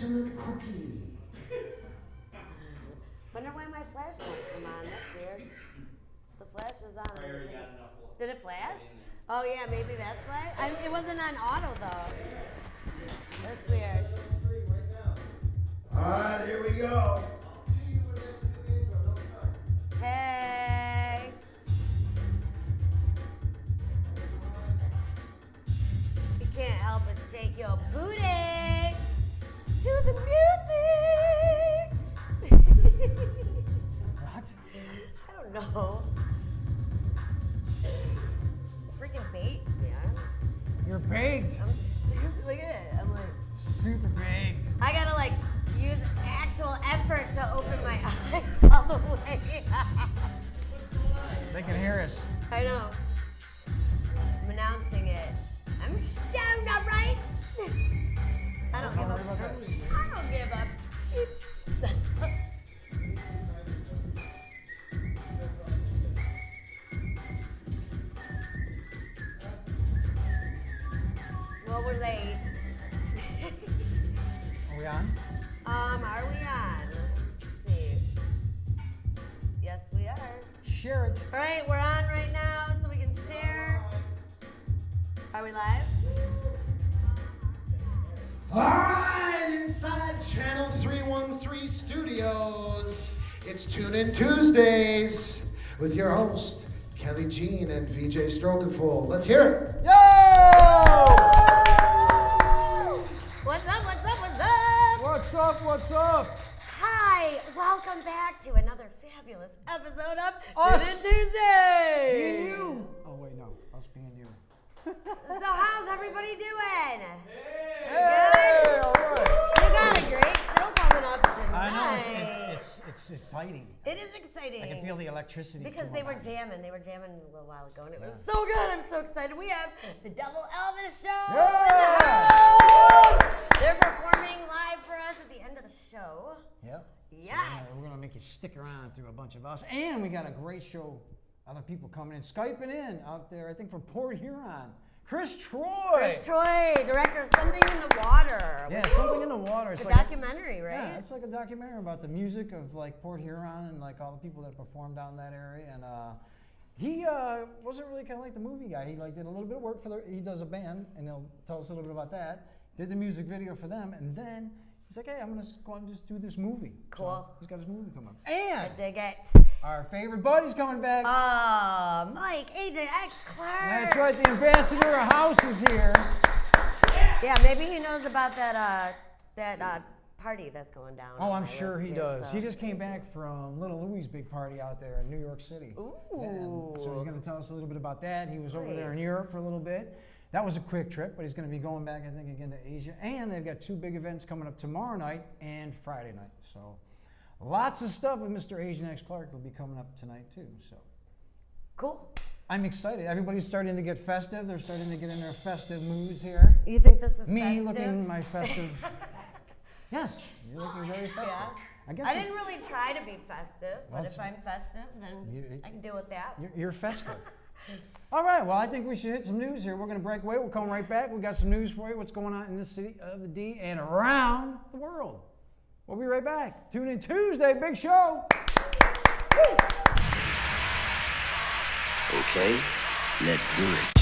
fortunate cookie. Wonder why my flash won't come on. That's weird. The flash was on. I already got enough. Did it flash? Oh yeah, maybe that's why. It wasn't on auto though. That's weird. All right, here we go. Hey. You can't help but shake your booty to the music. What? I don't know. Freaking baked, man. You're baked. Look at it. I'm like super baked. I gotta like use actual effort to open my eyes all the way. They can hear us. I know. I'm announcing it. I'm stoned, all right? I don't give up. I don't give up. Well, we're late. Are we on? Are we on? Let's see. Yes, we are. Share it. All right, we're on right now, so we can share. Are we live? All right, inside Channel 313 Studios, it's Tune In Tuesdays with your host, Kelley Jean and VJ Strokenful. Let's hear it. Yo! What's up, what's up, what's up? What's up, what's up? Hi, welcome back to another fabulous episode of Us. Tune In Tuesday. Me and you. Oh, wait, no. Us being you. So how's everybody doing? Hey, all right. You got a great show coming up tonight. I know, it's exciting. It is exciting. I can feel the electricity. Because through they my were body. jamming. They were jamming a little while ago, and it was so good. I'm so excited. We have the Devil Elvis Show in Yeah. the house. They're performing live for us at the end of the show. Yep. Yes. We're going to make you stick around through a bunch of us. And we got a great show. Other people coming in, Skyping in out there, I think from Port Huron. Chris Troy. Chris Troy, director of Something in the Water. Yeah, Something in the Water. It's a like documentary, right? Yeah, it's like a documentary about the music of like Port Huron and like all the people that performed down in that area. And he wasn't really kind of like the movie guy. He like did a little bit of work for he does a band, and he'll tell us a little bit about that. Did the music video for them, and then he's like, hey, I'm gonna go out and just do this movie. Cool. So he's got his movie coming up. I And dig it. our favorite buddy's coming back. Mike, AJ, X, Clark. That's right, the ambassador of house is here. Yeah, maybe he knows about that party that's going down. Oh, on I'm my sure list he here, does. so. He just came back from Little Louie's big party out there in New York City. Ooh. Yeah, and so he's going to tell us a little bit about that. He was over there in Nice. Europe for a little bit. That was a quick trip, but he's going to be going back, I think, again to Asia. And they've got 2 big events coming up tomorrow night and Friday night. So lots of stuff with Mr. Asian X Clark will be coming up tonight, too. So Cool. I'm excited. Everybody's starting to get festive. They're starting to get in their festive moods here. You think this is Me festive? looking my festive. Yes, you're looking very festive. Yeah. I guess I it's- didn't really try to be festive, Well, but if I'm festive, then I can deal with that. You're festive. All right, well, I think we should hit some news here. We're going to break away. We'll come right back. We got some news for you, what's going on in this city of the D and around the world. We'll be right back. Tune in Tuesday, big show. Woo. Okay, let's do it.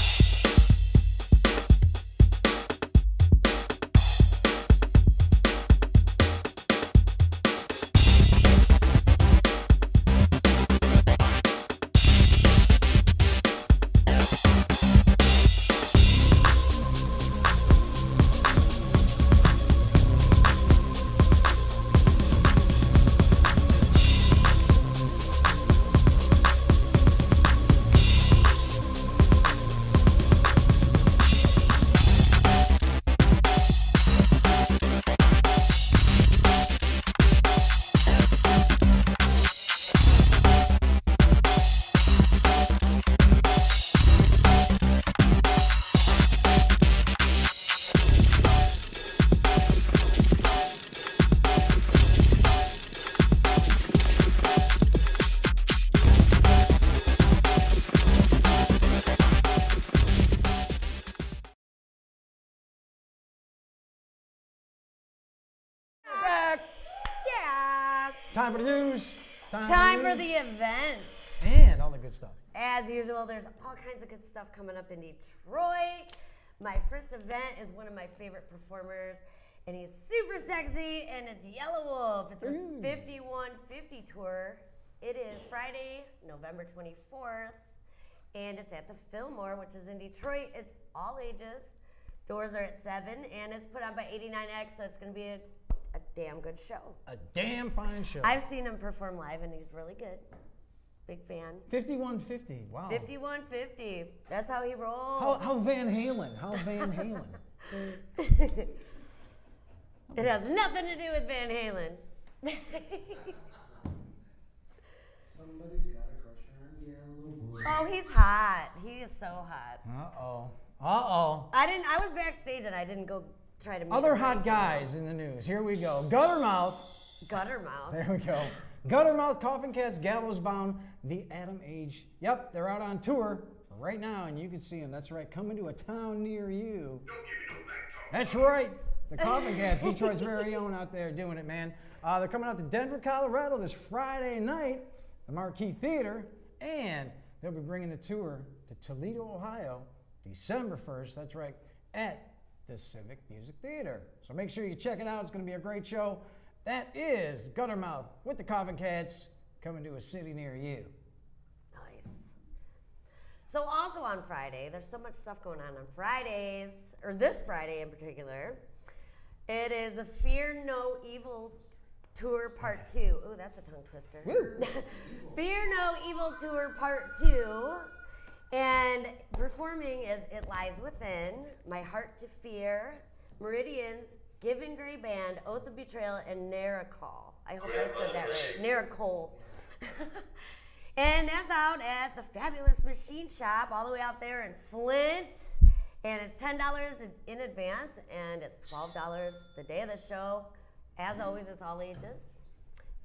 Time for the news. Time for the events. And all the good stuff. As usual, there's all kinds of good stuff coming up in Detroit. My first event is one of my favorite performers, and he's super sexy, and it's Yellow Wolf. It's a 5150 tour. It is Friday, November 24th, and it's at the Fillmore, which is in Detroit. It's all ages. Doors are at 7, and it's put on by 89X, so it's going to be a damn good show. A damn fine show. I've seen him perform live, and he's really good. Big fan. 5150. Wow. 5150. That's how he rolls. How Van Halen? How Van Halen? It has nothing to do with Van Halen. Somebody's got a crush on Yellow Wolf. Oh, he's hot. He is so hot. Uh-oh. I was backstage and I didn't go try to meet Other him. hot guys in the news. Here we go. Guttermouth. Guttermouth. There we go. Guttermouth, Coffin Cats, Gallows Bound, The Atom Age. Yep, they're out on tour right now, and you can see them. That's right, coming to a town near you. That's right. The Coffin Cats, Detroit's very own out there doing it, man. They're coming out to Denver, Colorado this Friday night, the Marquee Theater, and they'll be bringing the tour to Toledo, Ohio, December 1st. That's right, at the Civic Music Theater. So make sure you check it out. It's going to be a great show. That is Guttermouth with the Coffin Cats coming to a city near you. Nice. So also on Friday, there's so much stuff going on Fridays, or this Friday in particular. It is the Fear No Evil Tour Part 2. Ooh, that's a tongue twister. Woo. Fear No Evil Tour Part 2. And performing is It Lies Within, My Heart to Fear, Meridians, Given Gray Band, Oath of Betrayal, and Naracol. I hope I said that right. Naracol. And that's out at the Fabulous Machine Shop all the way out there in Flint. And it's $10 in advance, and it's $12 the day of the show. As always, it's all ages.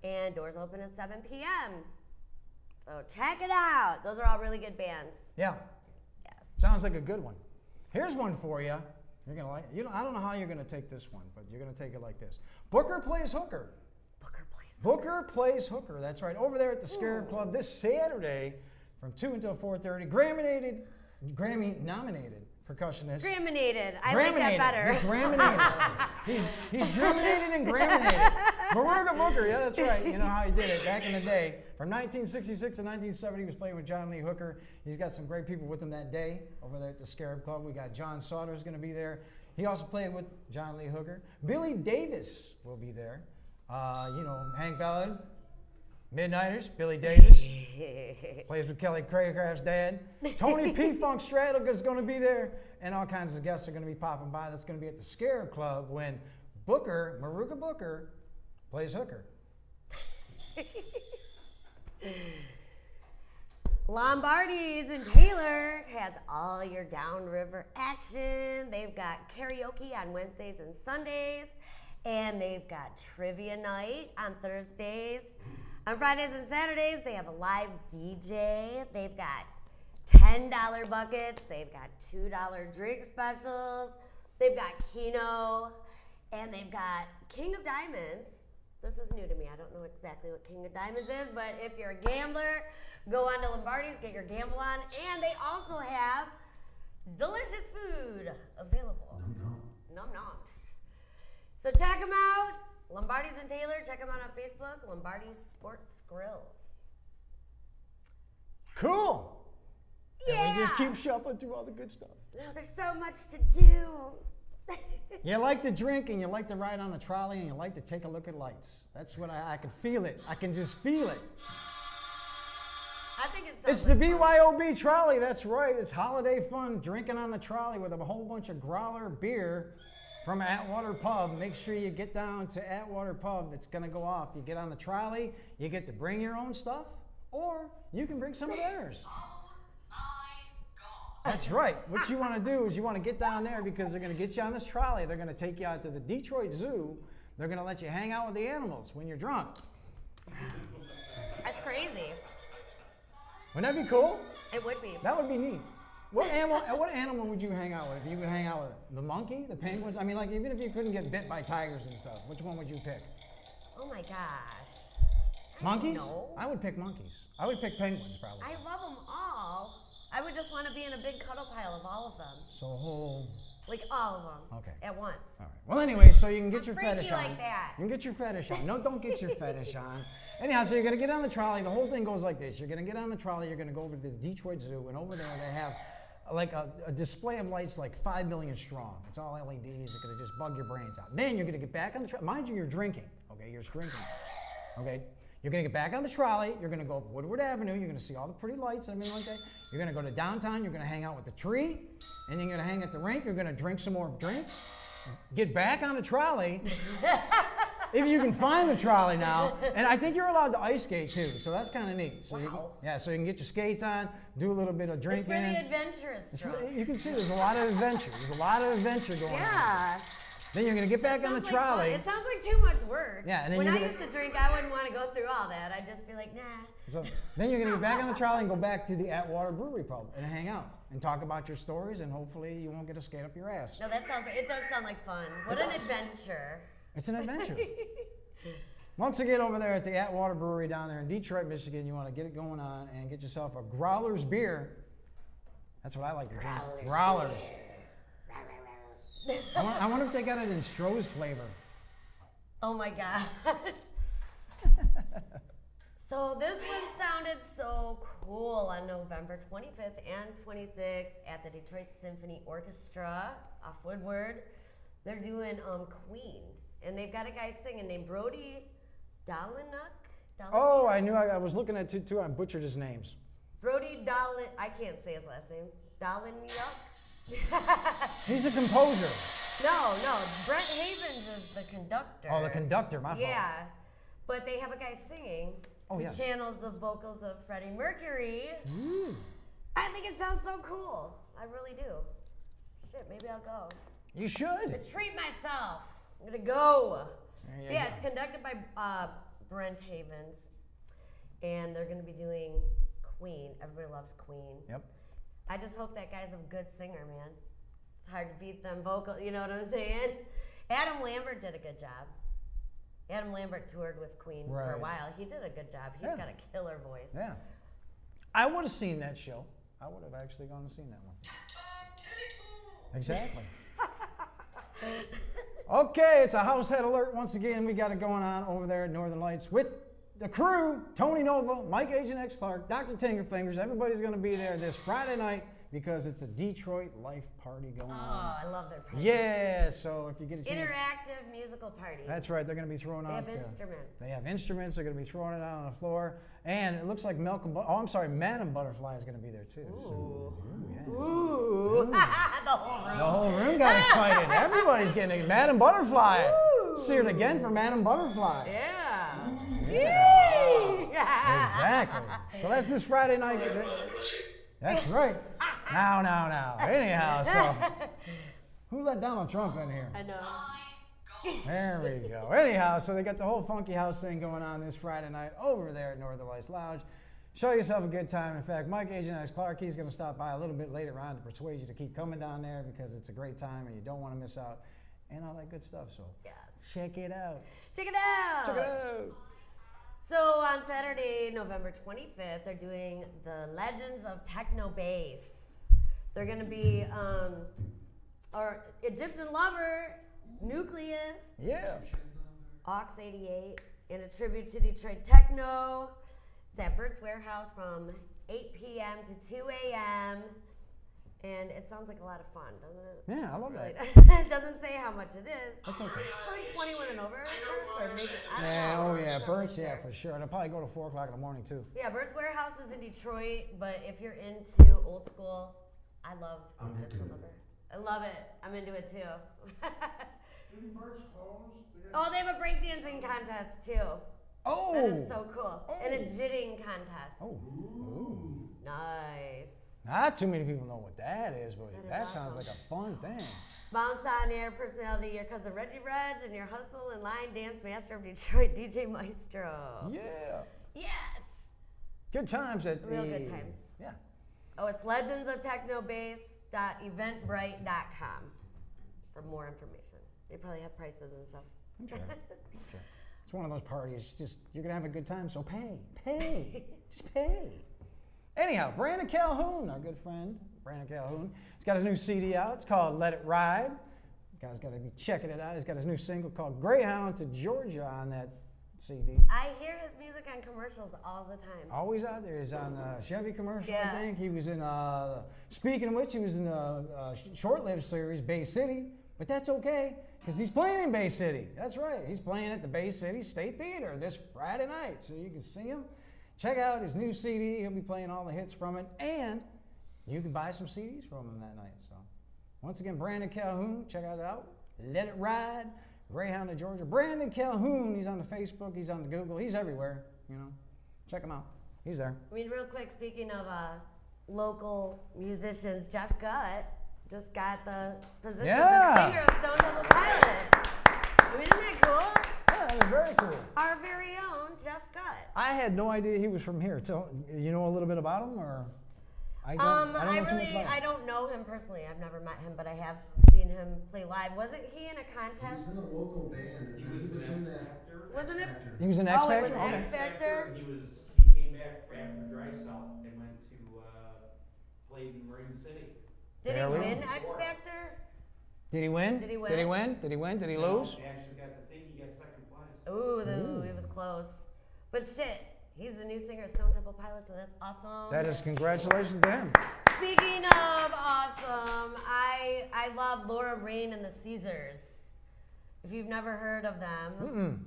And doors open at 7 p.m. So check it out. Those are all really good bands. Yeah. Yes. Sounds like a good one. Here's one for you. You're gonna like. I don't know how you're gonna take this one, but you're gonna take it like this. Booker Plays Hooker. Booker Plays Hooker. That's right. Over there at the Scarab Club this Saturday, from 2 until 4:30. Grammy-nominated percussionist. Graminated. I like that better. He's Graminated. he's germinated and graminated. Maruga Booker. Yeah, that's right. You know how he did it back in the day. From 1966 to 1970, he was playing with John Lee Hooker. He's got some great people with him that day over there at the Scarab Club. We got John Sauter's going to be there. He also played with John Lee Hooker. Billy Davis will be there. Hank Ballard, Midnighters, Billy Davis. Plays with Kelly Craycraft's dad. Tony P. Funk Straddle is going to be there. And all kinds of guests are going to be popping by. That's going to be at the Scarab Club when Maruga Booker, plays hooker. Lombardi's in Taylor has all your downriver action. They've got karaoke on Wednesdays and Sundays, and they've got trivia night on Thursdays. On Fridays and Saturdays, they have a live DJ. They've got $10 buckets. They've got $2 drink specials. They've got Keno, and they've got King of Diamonds. This is new to me. I don't know exactly what King of Diamonds is, but if you're a gambler, go on to Lombardi's, get your gamble on, and they also have delicious food available. Num-noms. So check them out. Lombardi's in Taylor. Check them out on Facebook. Lombardi's Sports Grill. Cool. Yeah. And we just keep shuffling through all the good stuff. No, there's so much to do. You like to drink, and you like to ride on the trolley, and you like to take a look at lights. That's what I can feel it. I can just feel it. I think It's the BYOB trolley. That's right. It's holiday fun, drinking on the trolley with a whole bunch of growler beer from Atwater Pub. Make sure you get down to Atwater Pub. It's going to go off. You get on the trolley. You get to bring your own stuff, or you can bring some of theirs. That's right. What you want to do is you want to get down there because they're going to get you on this trolley. They're going to take you out to the Detroit Zoo. They're going to let you hang out with the animals when you're drunk. That's crazy. Wouldn't that be cool? It would be. That would be neat. What animal would you hang out with? If you could hang out with the monkey, the penguins? I mean, like, even if you couldn't get bit by tigers and stuff, which one would you pick? Oh my gosh. Monkeys? No. I would pick monkeys. I would pick penguins probably. I love them all. I would just want to be in a big cuddle pile of all of them. So, Like all of them. Okay. At once. all right. Well, anyway, so you can get your freaky fetish on. like that. You can get your fetish on. No, don't get your fetish on. Anyhow, so you're gonna get on the trolley. The whole thing goes like this. You're gonna get on the trolley. You're gonna go over to the Detroit Zoo, and over there they have like a display of lights like 5 million strong. It's all LEDs. It's gonna just bug your brains out. Then you're gonna get back on the trolley. Mind you, you're drinking. Okay, you're drinking. Okay. You're gonna get back on the trolley. You're gonna go up Woodward Avenue. You're gonna see all the pretty lights. I mean, like that. You're gonna go to downtown. You're gonna hang out with the tree, and you're gonna hang at the rink. You're gonna drink some more drinks. Get back on the trolley. If you can find the trolley now, and I think you're allowed to ice skate too, so that's kind of neat. So Wow. so you can get your skates on, do a little bit of It's drinking. for the adventurous drunk. You can see there's a lot of adventure. There's a lot of adventure going on. Yeah. Then you're gonna get back on the Sounds like fun. trolley. It sounds like too much work. Yeah, and then when you're I gonna- used to drink, I wouldn't want to go through all that. I'd just be like, nah. So then you're gonna get back on the trolley and go back to the Atwater Brewery Pub and hang out and talk about your stories, and hopefully you won't get a skate up your ass. No, it does sound like fun. What an adventure. It's an adventure. Once again, over there at the Atwater Brewery down there in Detroit, Michigan, you want to get it going on and get yourself a Growler's beer. That's what I like to drink. Growlers. I wonder if they got it in Stroh's flavor. Oh my gosh. So this one sounded so cool on November 25th and 26th at the Detroit Symphony Orchestra off Woodward. They're doing Queen, and they've got a guy singing named Brody Dalenuk. Oh, I knew. I was looking at too. I butchered his names. Brody Dalen. I can't say his last name. Dalenuk. He's a composer. No. Brent Havens is the conductor. Oh, the conductor. My fault. Yeah, but they have a guy singing. Oh, who yeah. channels the vocals of Freddie Mercury. I think it sounds so cool. I really do. Shit, maybe I'll go. You should. To treat myself. I'm gonna go. There you Yeah, go. it's conducted by Brent Havens, and they're gonna be doing Queen. Everybody loves Queen. Yep. I just hope that guy's a good singer, man. It's hard to beat them vocal. You know what I'm saying? Adam Lambert did a good job. Adam Lambert toured with Queen for a Right. while. He did a good job. He's Yeah. got a killer voice. Yeah. I would have seen that show. I would have actually gone and seen that one. Exactly. Okay, it's a house head alert once again. We got it going on over there at Northern Lights with the crew, Tony Nova, Mike Agent X Clark, Dr. Tingerfingers. Everybody's going to be there this Friday night because it's a Detroit life party going Oh, on. I love their parties. Yeah, so if you get a chance. Interactive musical parties. That's right, they're going to be throwing They out. have instruments. They have instruments. They're going to be throwing it out on the floor, and it looks like Madam Butterfly is going to be there too. Ooh. Yeah. Ooh. The whole room. The whole room got excited. Everybody's getting it. Madam Butterfly. Woo. See it again for Madam Butterfly. Yeah. Yeah. Yeah. Exactly. So that's this Friday night. That's right. Now. Anyhow, so who let Donald Trump in here? I know. There we go. Anyhow, so they got the whole funky house thing going on this Friday night over there at Northern Lights Lounge. Show yourself a good time. In fact, Mike Agent X Clark, he's going to stop by a little bit later on to persuade you to keep coming down there because it's a great time and you don't want to miss out and all that good stuff. So Yes. check it out. Check it out. Check it out. So on Saturday, November 25th, they're doing the Legends of Techno Bass. They're going to be our Egyptian Lover, Nucleus, Yeah. Aux 88, and a tribute to Detroit Techno. It's at Bert's Warehouse from 8 p.m. to 2 a.m. And it sounds like a lot of fun, doesn't it? Yeah, I love Really that. does. It doesn't say how much it is. That's okay. It's probably 21 and over, or maybe, I don't Yeah, know. oh yeah, I'm not Birch, really yeah, sure. for sure. They'll probably go to 4 o'clock in the morning too. Yeah, Bert's Warehouse is in Detroit, but if you're into old school, I love Egyptian Lover. I love it. I'm into it too. Oh, they have a breakdancing contest too. Oh! That is so cool. And a jitting contest. Oh. Ooh. Nice. Not too many people know what that is, but That is that sounds awesome. like a fun thing. Bounce on air personality, your cousin Reggie Reg, and your hustle and line dance master of Detroit, DJ Maestro. Yeah. Yes. Good times at Real the... good times. Yeah. Oh, it's legendsofTechnoBase.eventbrite.com for more information. They probably have prices and stuff. Okay. Okay. It's one of those parties. Just you're gonna have a good time, so pay, just pay. Anyhow, Brandon Calhoun, our good friend, Brandon Calhoun, he's got his new CD out. It's called Let It Ride. You guys got to be checking it out. He's got his new single called Greyhound to Georgia on that CD. I hear his music on commercials all the time. Always out there. He's on the Chevy commercial, Yeah. I think. He was in, speaking of which, he was in the short-lived series, Bay City. But that's okay, because he's playing in Bay City. That's right. He's playing at the Bay City State Theater this Friday night. So you can see him. Check out his new CD. He'll be playing all the hits from it. And you can buy some CDs from him that night. So once again, Brandon Calhoun, check it out. Let It Ride. Greyhound to Georgia. Brandon Calhoun, he's on the Facebook, he's on the Google, he's everywhere, you know. Check him out. He's there. I mean, real quick, speaking of local musicians, Jeff Gutt just got the position of the singer of Stone Temple Pilots. I mean, isn't that cool? Yeah, that was very cool. Our very own Jeff Gutt. I had no idea he was from here. So, you know a little bit about him, or? I don't know too much about him. I don't know him personally. I've never met him, but I have seen him play live. Wasn't he in a contest? He's in a local band, and then he was in that. Wasn't it? He was in X Oh, it Factor? was Okay. X Factor. He came back after Dry South and went to played in Ring City. Did he There we win go. X Factor? Did he win? Did he win? Did he win? Did he win? Did he lose? He actually got, I think he got second place. Ooh, it was close. But shit, he's the new singer of Stone Temple Pilots, and that's awesome. That is congratulations to him. Speaking of awesome, I love Laura Rain and the Caesars. If you've never heard of them,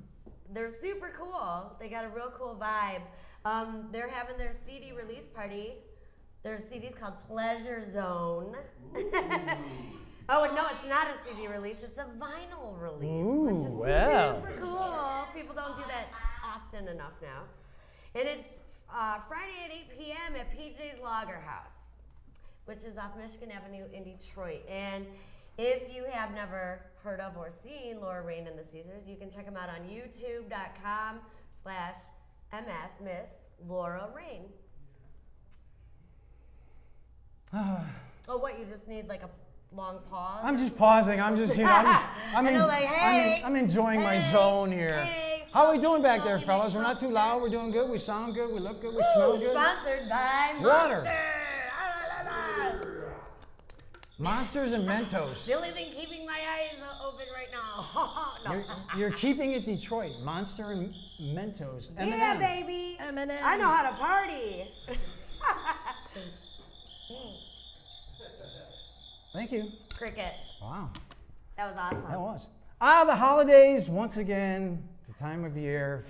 they're super cool. They got a real cool vibe. They're having their CD release party. Their CD's called Pleasure Zone. Oh, and no, it's not a CD release. It's a vinyl release, which is super cool. People don't do that often enough now. And it's Friday at 8 p.m. at PJ's Lager House, which is off Michigan Avenue in Detroit. And if you have never heard of or seen Laura Rain and the Caesars, you can check them out on youtube.com/MS Miss Laura Rain. Oh, what? You just need like a long pause? I'm just pausing. I'm just, you know, I'm enjoying my zone here. Hey, How are we doing back there, slowly fellas? make We're not too loud. We're doing good. We sound good. We look good. We Woo, smell good. Sponsored by Water. Monster. Monsters and Mentos. The only thing keeping my eyes open right now. No. You're keeping it Detroit. Monster and Mentos. Yeah, M&M. baby. M&M. I know how to party. Thank you. Crickets. Wow. That was awesome. That was. The holidays, once again, the time of year.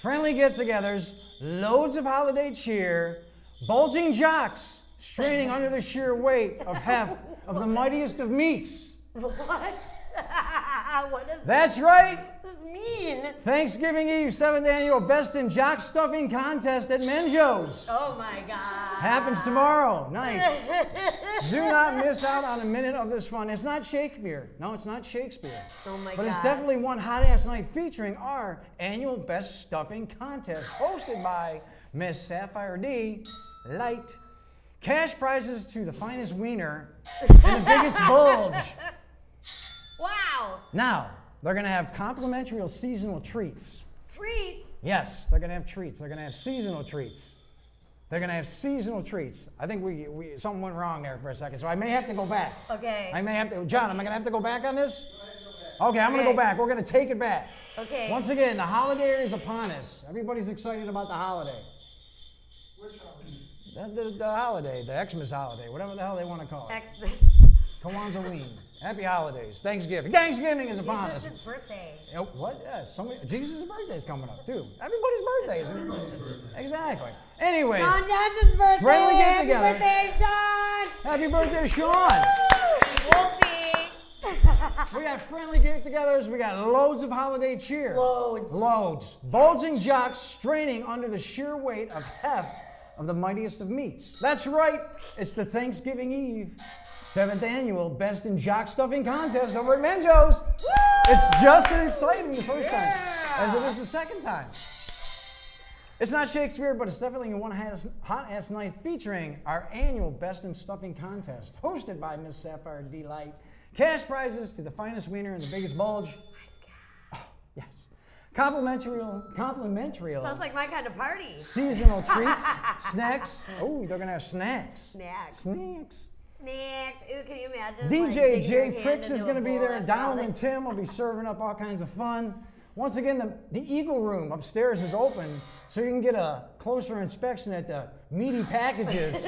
Friendly gets-togethers, loads of holiday cheer, bulging jocks straining under the sheer weight of heft of the mightiest of meats. What? What does That's right. this mean? Thanksgiving Eve, 7th annual Best in Jock Stuffing Contest at Menjo's. Oh my God. Happens tomorrow night. Do not miss out on a minute of this fun. It's not Shakespeare. No, it's not Shakespeare. Oh my But it's gosh. definitely one hot-ass night featuring our annual Best Stuffing Contest hosted by Miss Sapphire D. Light. Cash prizes to the finest wiener and the biggest bulge. Wow. Now, they're going to have complimentary seasonal treats. Treats. Yes, they're going to have treats. They're going to have seasonal treats. They're going to have seasonal treats. I think something went wrong there for a second, so I may have to go back. Okay. I may have to. John, am I going to have to go back on this? Okay, I'm going to go back. We're going to take it back. Okay. Once again, the holiday is upon us. Everybody's excited about the holiday. Which holiday? The holiday, the Xmas holiday, whatever the hell they want to call it. Xmas. Kwanzaa-ween. Happy holidays. Thanksgiving. Thanksgiving is upon us. Jesus' birthday. Oh, what? Yeah, Jesus' birthday's coming up too. Everybody's birthdays. Everybody's birthday. Exactly. Anyways, Sean Johnson's birthday. Friendly get Happy together. birthday, Sean. happy birthday, Sean. Wolfie. We got friendly get-togethers. We got loads of holiday cheer. Loads. Loads. Bulging jocks straining under the sheer weight of heft of the mightiest of meats. That's right. It's the Thanksgiving Eve 7th annual Best in Jock Stuffing Contest over at Menjo's. It's just as exciting the first time as it is the second time. It's not Shakespeare, but it's definitely one hot-ass night featuring our annual Best in Stuffing Contest, hosted by Miss Sapphire D. Light. Cash prizes to the finest wiener and the biggest bulge. Oh, yes. Complimentary. Sounds like my kind of party. Seasonal treats, snacks. Oh, they're gonna have snacks. Snacks. Snacks. Snacks. Ooh, can you imagine? DJ like, digging Jay your hand Pricks is into going to a be bowl there. after all Donald that? and Tim will be serving up all kinds of fun. Once again, the Eagle Room upstairs is open, so you can get a closer inspection at the meaty packages,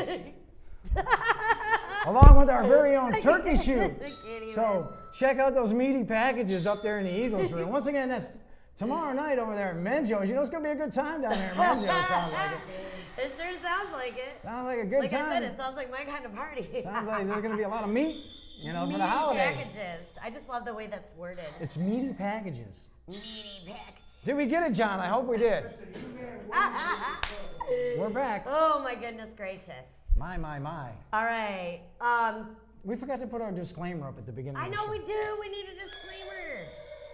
along with our very own turkey shoot. I can't even. So check out those meaty packages up there in the Eagles Room. Once again, that's tomorrow night over there at Menjo's. You know it's going to be a good time down there at Menjo's. Sounds like it. It sure sounds like it. Sounds like a good Like time. I said, it sounds like my kind of party. Sounds like there's going to be a lot of meat, for the Meaty holiday. packages. I just love the way that's worded. It's meaty packages. Meaty packages. Did we get it, John? I hope we did. We're back. Oh my goodness gracious. My. All right. We forgot to put our disclaimer up at the beginning. I of the know show. we do. We need a disclaimer.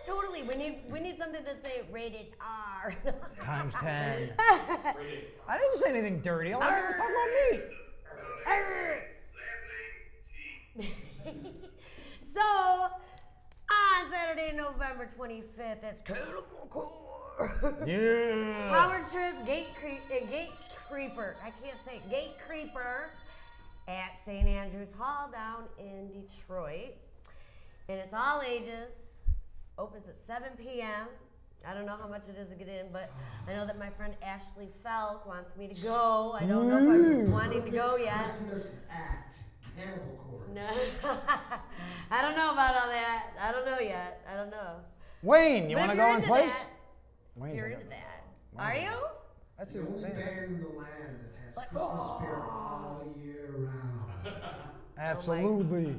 Totally. We need something to say rated R. Times 10. I didn't say anything dirty. All I did was talk about meat. So, on Saturday, November 25th, it's Cannibal Corps. Yeah. Power Trip Gate Creeper. I can't say it. Gate Creeper at St. Andrew's Hall down in Detroit. And it's all ages. Opens at 7 p.m. I don't know how much it is to get in, but I know that my friend Ashley Felk wants me to go. I don't know if I'm wanting to go yet. Christmas act, Cannibal Corpse. No. I don't know about all that. I don't know yet. I don't know. Wayne, you But want to if you're go in into place? that- Wayne's You're in into it. that. Wayne's Are in you? That's The his only band. band in the land that has Like, Christmas spirit all year round. Absolutely.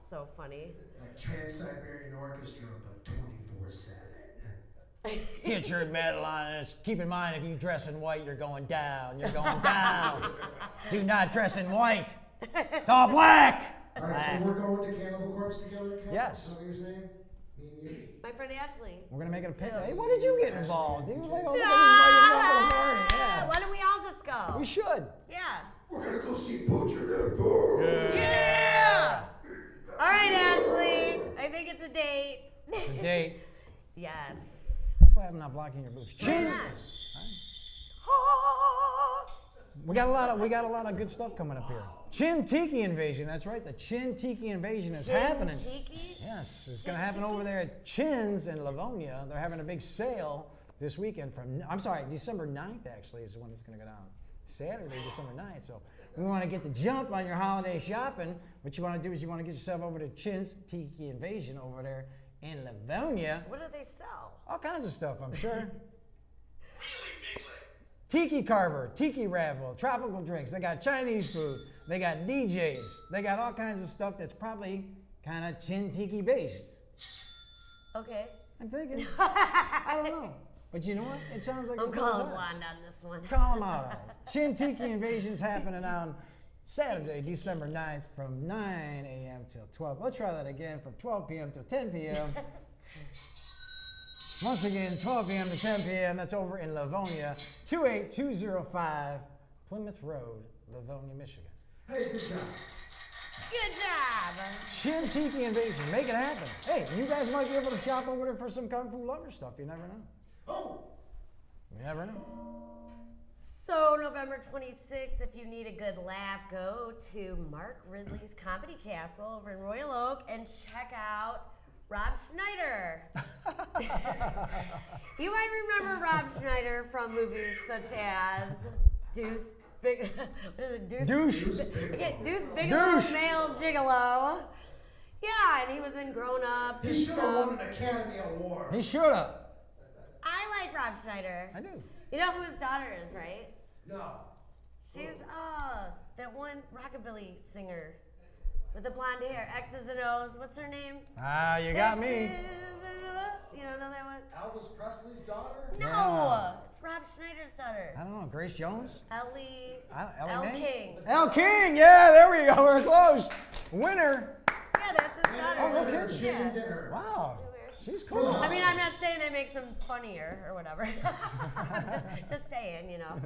So funny. Like Trans-Siberian Orchestra, but 24/7. Get your medal on it. Keep in mind, if you dress in white, you're going down. You're going down. Do not dress in white. It's all black. All right, so we're going to Cannibal Corpse together, Ken? Yes. Is that what you're saying? Me and you? My friend Ashley. We're gonna make it a picnic. Hey, why did you get involved? You were like, oh, look at Ah! the party. Yeah. Why don't we all just go? We should. Yeah. We're gonna go see Butcher and Yeah. All right, Ashley. I think it's a date. It's a date. Yes. Hopefully I'm not blocking your boobs. Why Cheers. not? We got a lot of good stuff coming up here. Chin Tiki Invasion. That's right. The Chin Tiki Invasion is happening. Tiki? Yes, it's Chin going to happen Tiki? over there at Chin's in Livonia. They're having a big sale this weekend December 9th actually is when it's going to go down. Saturday, December 9th. So we want to get the jump on your holiday shopping. What you want to do is you want to get yourself over to Chin's Tiki Invasion over there in Livonia. What do they sell? All kinds of stuff, I'm sure. Tiki carver, tiki raffle, tropical drinks. They got Chinese food. They got DJs. They got all kinds of stuff that's probably kind of Chin Tiki based. Okay. I'm thinking. I don't know. But you know what? It sounds like I'm a good calling time. blonde on this one. Call them out on it. Chin Tiki Invasion's happening on Saturday, December 9th from 9 a.m. till 12. Let's try that again from 12 p.m. till 10 p.m. Once again, 12 p.m. to 10 p.m. That's over in Livonia, 28205 Plymouth Road, Livonia, Michigan. Hey, good job. Good job. Chin Tiki Invasion, make it happen. Hey, you guys might be able to shop over there for some Kung Fu Lover stuff. You never know. Oh, You never know. So November 26th, if you need a good laugh, go to Mark Ridley's Comedy Castle over in Royal Oak and check out Rob Schneider. You might remember Rob Schneider from movies such as Deuce Big. What is it? Douche. Okay, Deuce Bigelow, Douche. Male Gigolo. Yeah, and he was in Grown Ups. he should have won an Academy Award. He should have. I like Rob Schneider. I do. You know who his daughter is, right? No. She's that one rockabilly singer with the blonde hair, X's and O's. What's her name? Ah, you got me. X's and O's. You don't know that one? Elvis Presley's daughter? No, Yeah. it's Rob Schneider's daughter. I don't know. Grace Jones? Ellie Ellie Mae? King. El King. Yeah, there we go. We're close. Winner. Yeah, that's his daughter. Oh, no Dinner, kidding. chicken Yeah. dinner. Wow. She's cool. I mean, I'm not saying that makes them funnier or whatever. I'm just saying, you know.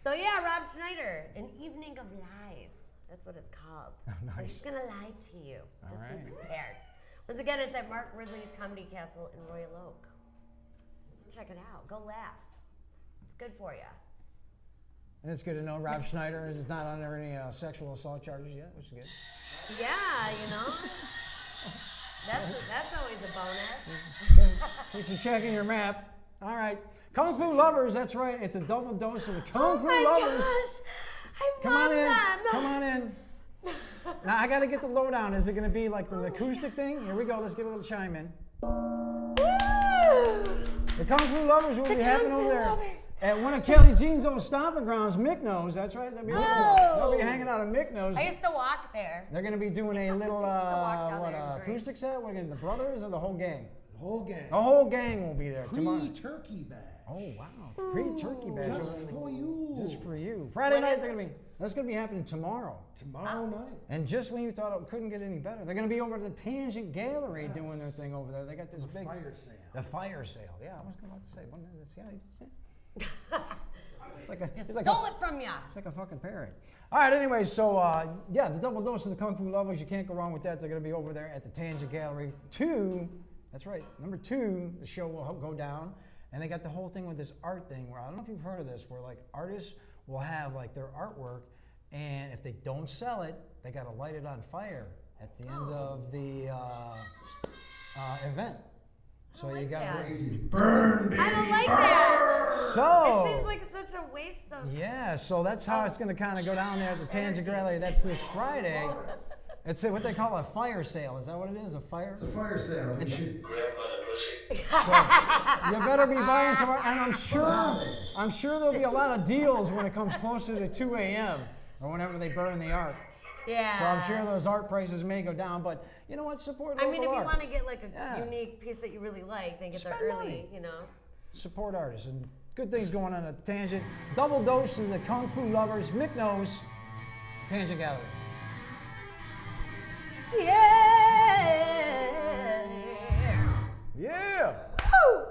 So yeah, Rob Schneider, An Evening of Lies. That's what it's called. So Nice. he's gonna lie to you. All Just right. be prepared. Once again, it's at Mark Ridley's Comedy Castle in Royal Oak. So check it out. Go laugh. It's good for you. And it's good to know Rob Schneider is not under any sexual assault charges yet, which is good. Yeah, you know. That's always a bonus. In case you're checking your map. All right. Kung Fu Lovers, that's right. It's a double dose of the Kung Fu Lovers. Gosh, I Come love on in. them. Come on in. Now, I got to get the lowdown. Is it going to be like the acoustic thing? Here we go. Let's get a little chime in. Woo! The Kung Fu Lovers will The be Kung happening Fu over there Lovers. at one of Kelley Jean's old stomping grounds, Micknose. That's right. They'll be hanging out at Micknose. I used to walk there. They're going to be doing a little walk down there and drink. acoustic set. What again? The brothers or the whole gang? The whole gang. The whole gang will be there tomorrow. Pre-turkey bag. Oh wow! Pre-turkey badge. Just for you. Just for you. Friday When night. is That's gonna be happening tomorrow. Tomorrow night. And just when you thought it couldn't get any better, they're gonna be over at the Tangent Gallery doing their thing over there. They got this big Fire sale. The fire sale. Yeah, I was about to say. One minute. See how you did it? It's like a. Just it's like stole a, it from ya. It's like a fucking parrot. All right. Anyway, so yeah, the double dose of the Kung Fu Lovers. You can't go wrong with that. They're gonna be over there at the Tangent Gallery. 2. That's right. Number 2, the show will go down. And they got the whole thing with this art thing where I don't know if you've heard of this, where like artists will have like their artwork, and if they don't sell it, they got to light it on fire at the end of the event. So you got Crazy. Burn, baby. I don't like that. so. It seems like such a waste of. Yeah, so that's how it's going to kind of go down there at the Tangent Gallery. That's this Friday. It's what they call a fire sale. Is that what it is? A fire? It's a fire sale. You should. So you better be buying some art, and I'm sure there'll be a lot of deals when it comes closer to 2 a.m. or whenever they burn the art. Yeah. So I'm sure those art prices may go down, but you know what? Support local I mean, if you art. want to get like a Yeah. unique piece that you really like, then get there Spend early. money. You know. Support artists and good things going on at the Tangent. Double dose of the Kung Fu Lovers, Micknose, Tangent Gallery. Yeah. Yeah. Woo!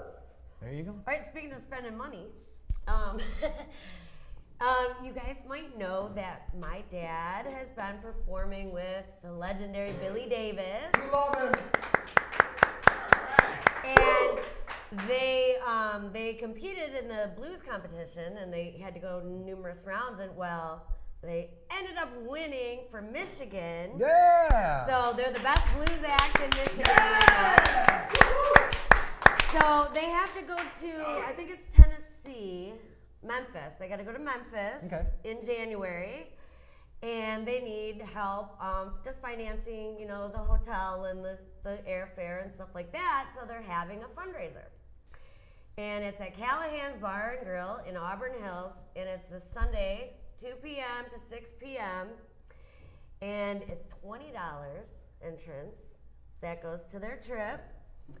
There you go. All right, speaking of spending money, you guys might know that my dad has been performing with the legendary Billy Davis. Love him. And they competed in the blues competition, and they had to go numerous rounds, and well, they ended up winning for Michigan. Yeah. So they're the best blues act in Michigan right now. So they have to go to, I think it's Tennessee, Memphis. They got to go to Memphis in January, and they need help just financing, you know, the hotel and the airfare and stuff like that. So they're having a fundraiser. And it's at Callahan's Bar and Grill in Auburn Hills, and it's this Sunday, 2 p.m. to 6 p.m. And it's $20 entrance that goes to their trip.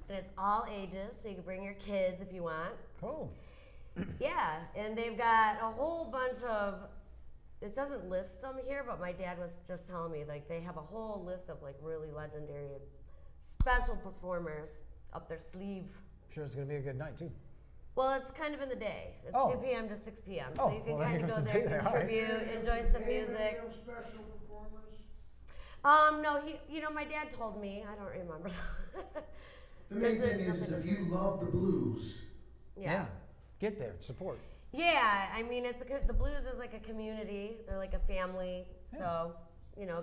And it's all ages, so you can bring your kids if you want. Cool. Yeah, and they've got a whole bunch of, it doesn't list them here, but my dad was just telling me, like, they have a whole list of, like, really legendary, special performers up their sleeve. I'm sure it's going to be a good night, too. Well, it's kind of in the day. It's 2 p.m. to 6 p.m. So you can kind of go there, contribute, enjoy some music. Special performers. No, my dad told me. I don't remember. The main thing is if you love the blues. Yeah. Get there, support. Yeah, I mean, the blues is like a community. They're like a family. Yeah. So,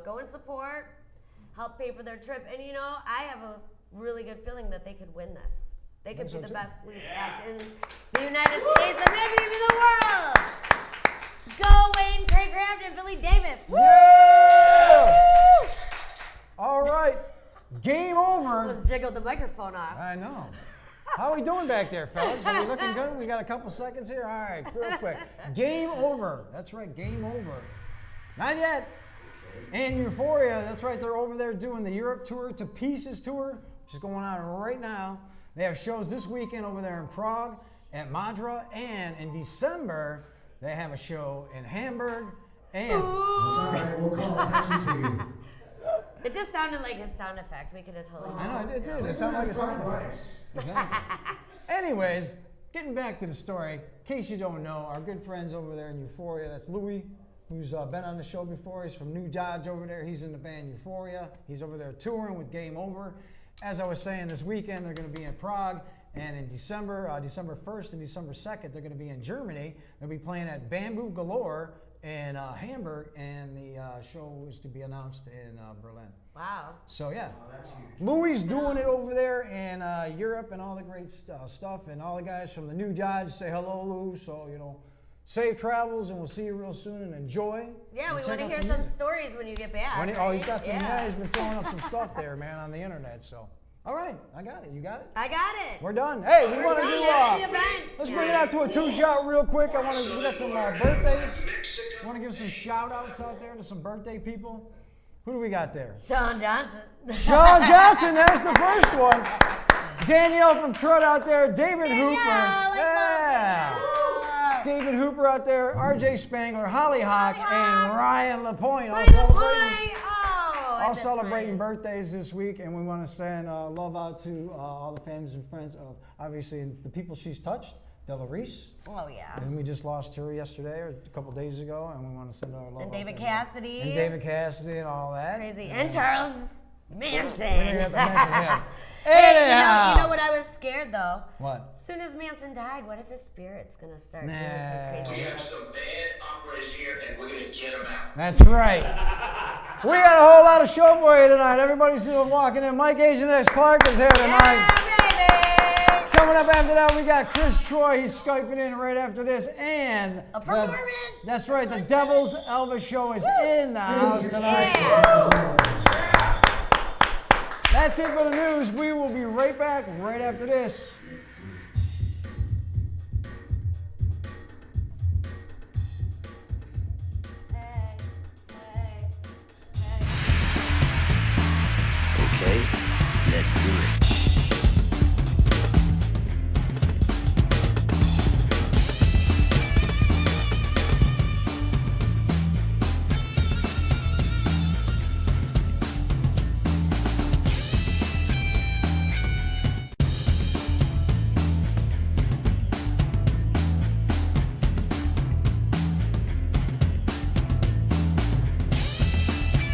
go and support, help pay for their trip. And, I have a really good feeling that they could win this. They could be the best blues act in the United States and maybe even the world. Go Wayne, Craig Craft, and Billy Davis. Woo! Yeah! All right, game over. Let's jiggle the microphone off. I know. How are we doing back there, fellas? Are we looking good? We got a couple seconds here? All right, real quick. Game over. That's right, game over. Not yet. And Euphoria, that's right, they're over there doing the Europe tour, To Pieces tour, which is going on right now. They have shows this weekend over there in Prague, at Madra, and in December, they have a show in Hamburg, and... It's all right, we'll call attention to you. It just sounded like his sound effect. We could have totally. I know, it did. It sounded like a sound effect. Exactly. Anyways, getting back to the story, in case you don't know, our good friends over there in Euphoria, that's Louis, who's been on the show before. He's from New Dodge over there. He's in the band Euphoria. He's over there touring with Game Over. as I was saying, this weekend they're going to be in Prague, and in December, December 1st and December 2nd, they're going to be in Germany. They'll be playing at Bamboo Galore in Hamburg, and the show is to be announced in Berlin. Wow. So yeah, Oh, that's huge. Louis doing it over there in Europe and all the great stuff, and all the guys from the New Dodge say hello, Lou. So safe travels, and we'll see you real soon, and enjoy. Yeah, and we check want to out hear some music. stories when you get back. Oh, he's right? got some. Yeah, he's been throwing up some stuff there, man, on the internet. So, all right, I got it. You got it. I got it. We're done. Hey, we We're want to done. do. That's the events. Let's bring it out to a two-shot real quick. We got some birthdays. I want to give some shout-outs out there to some birthday people. Who do we got there? Sean Johnson. Sean Johnson, there's the first one. Danielle from Crud out there. David Hooper. Yeah. David Hooper out there. RJ Spangler, Holly Hawk, and Ryan LaPointe. All celebrating birthdays this week, and we want to send love out to all the families and friends of, obviously, the people she's touched. Della Reese. Oh, yeah. And we just lost her yesterday or a couple days ago, and we want to send our love. And David out Cassidy. And David Cassidy and all that. Crazy. And Charles Manson. We have to mention him. Hey, Anyhow. you know what I was scared though? What? As soon as Manson died, what if his spirit's gonna start doing Nah. some crazy We stuff? have some bad operas here, and we're gonna get them out. That's right. We got a whole lot of show for you tonight. Everybody's doing walking in. Mike Asian X Clark is here tonight. Yeah, baby! Coming up after that, we got Chris Troy. He's Skyping in right after this. And A performance. That's right. The Devil's Elvis Show is in the house tonight. Yeah. That's it for the news. We will be right back right after this. Okay, let's do it.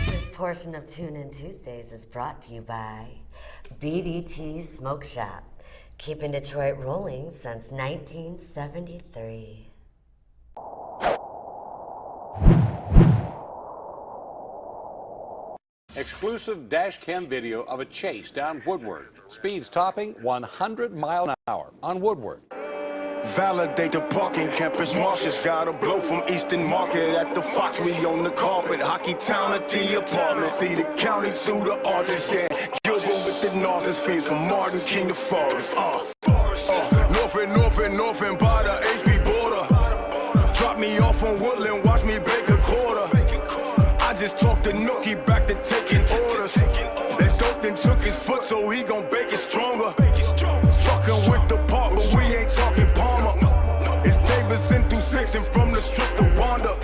This portion of Tune In Tuesdays is brought to you by BDT Smoke Shop, keeping Detroit rolling since 1973. Exclusive dash cam video of a chase down Woodward. Speeds topping 100 miles an hour on Woodward. Validate the parking campus marshes. Got a blow from Eastern Market at the Fox. We on the carpet. Hockey town at the apartment. See the county through the arches. Yeah, Gilbert with the nauseous fiends from Martin King to Forest. North by the HB border. Drop me off on Woodland. Watch me bake a quarter. I just talked to Nookie back to taking orders. That dope then took his foot, so he gon' bake it stronger. Fucking with the part, but we ain't talking Palmer. It's Davidson through 6 and from the strip to Wanda.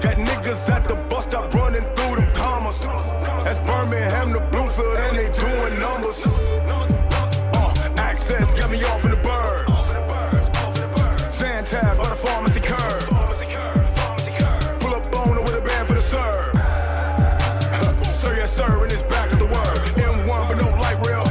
Got niggas at the bus stop running through them commas. That's Birmingham to Bloomfield and they doing numbers. Access got me off in the burbs. Santab by the pharmacy curb. Pull up on her with a band for the serve. Sir, yes sir, in his back of the word. M1 but no light rail.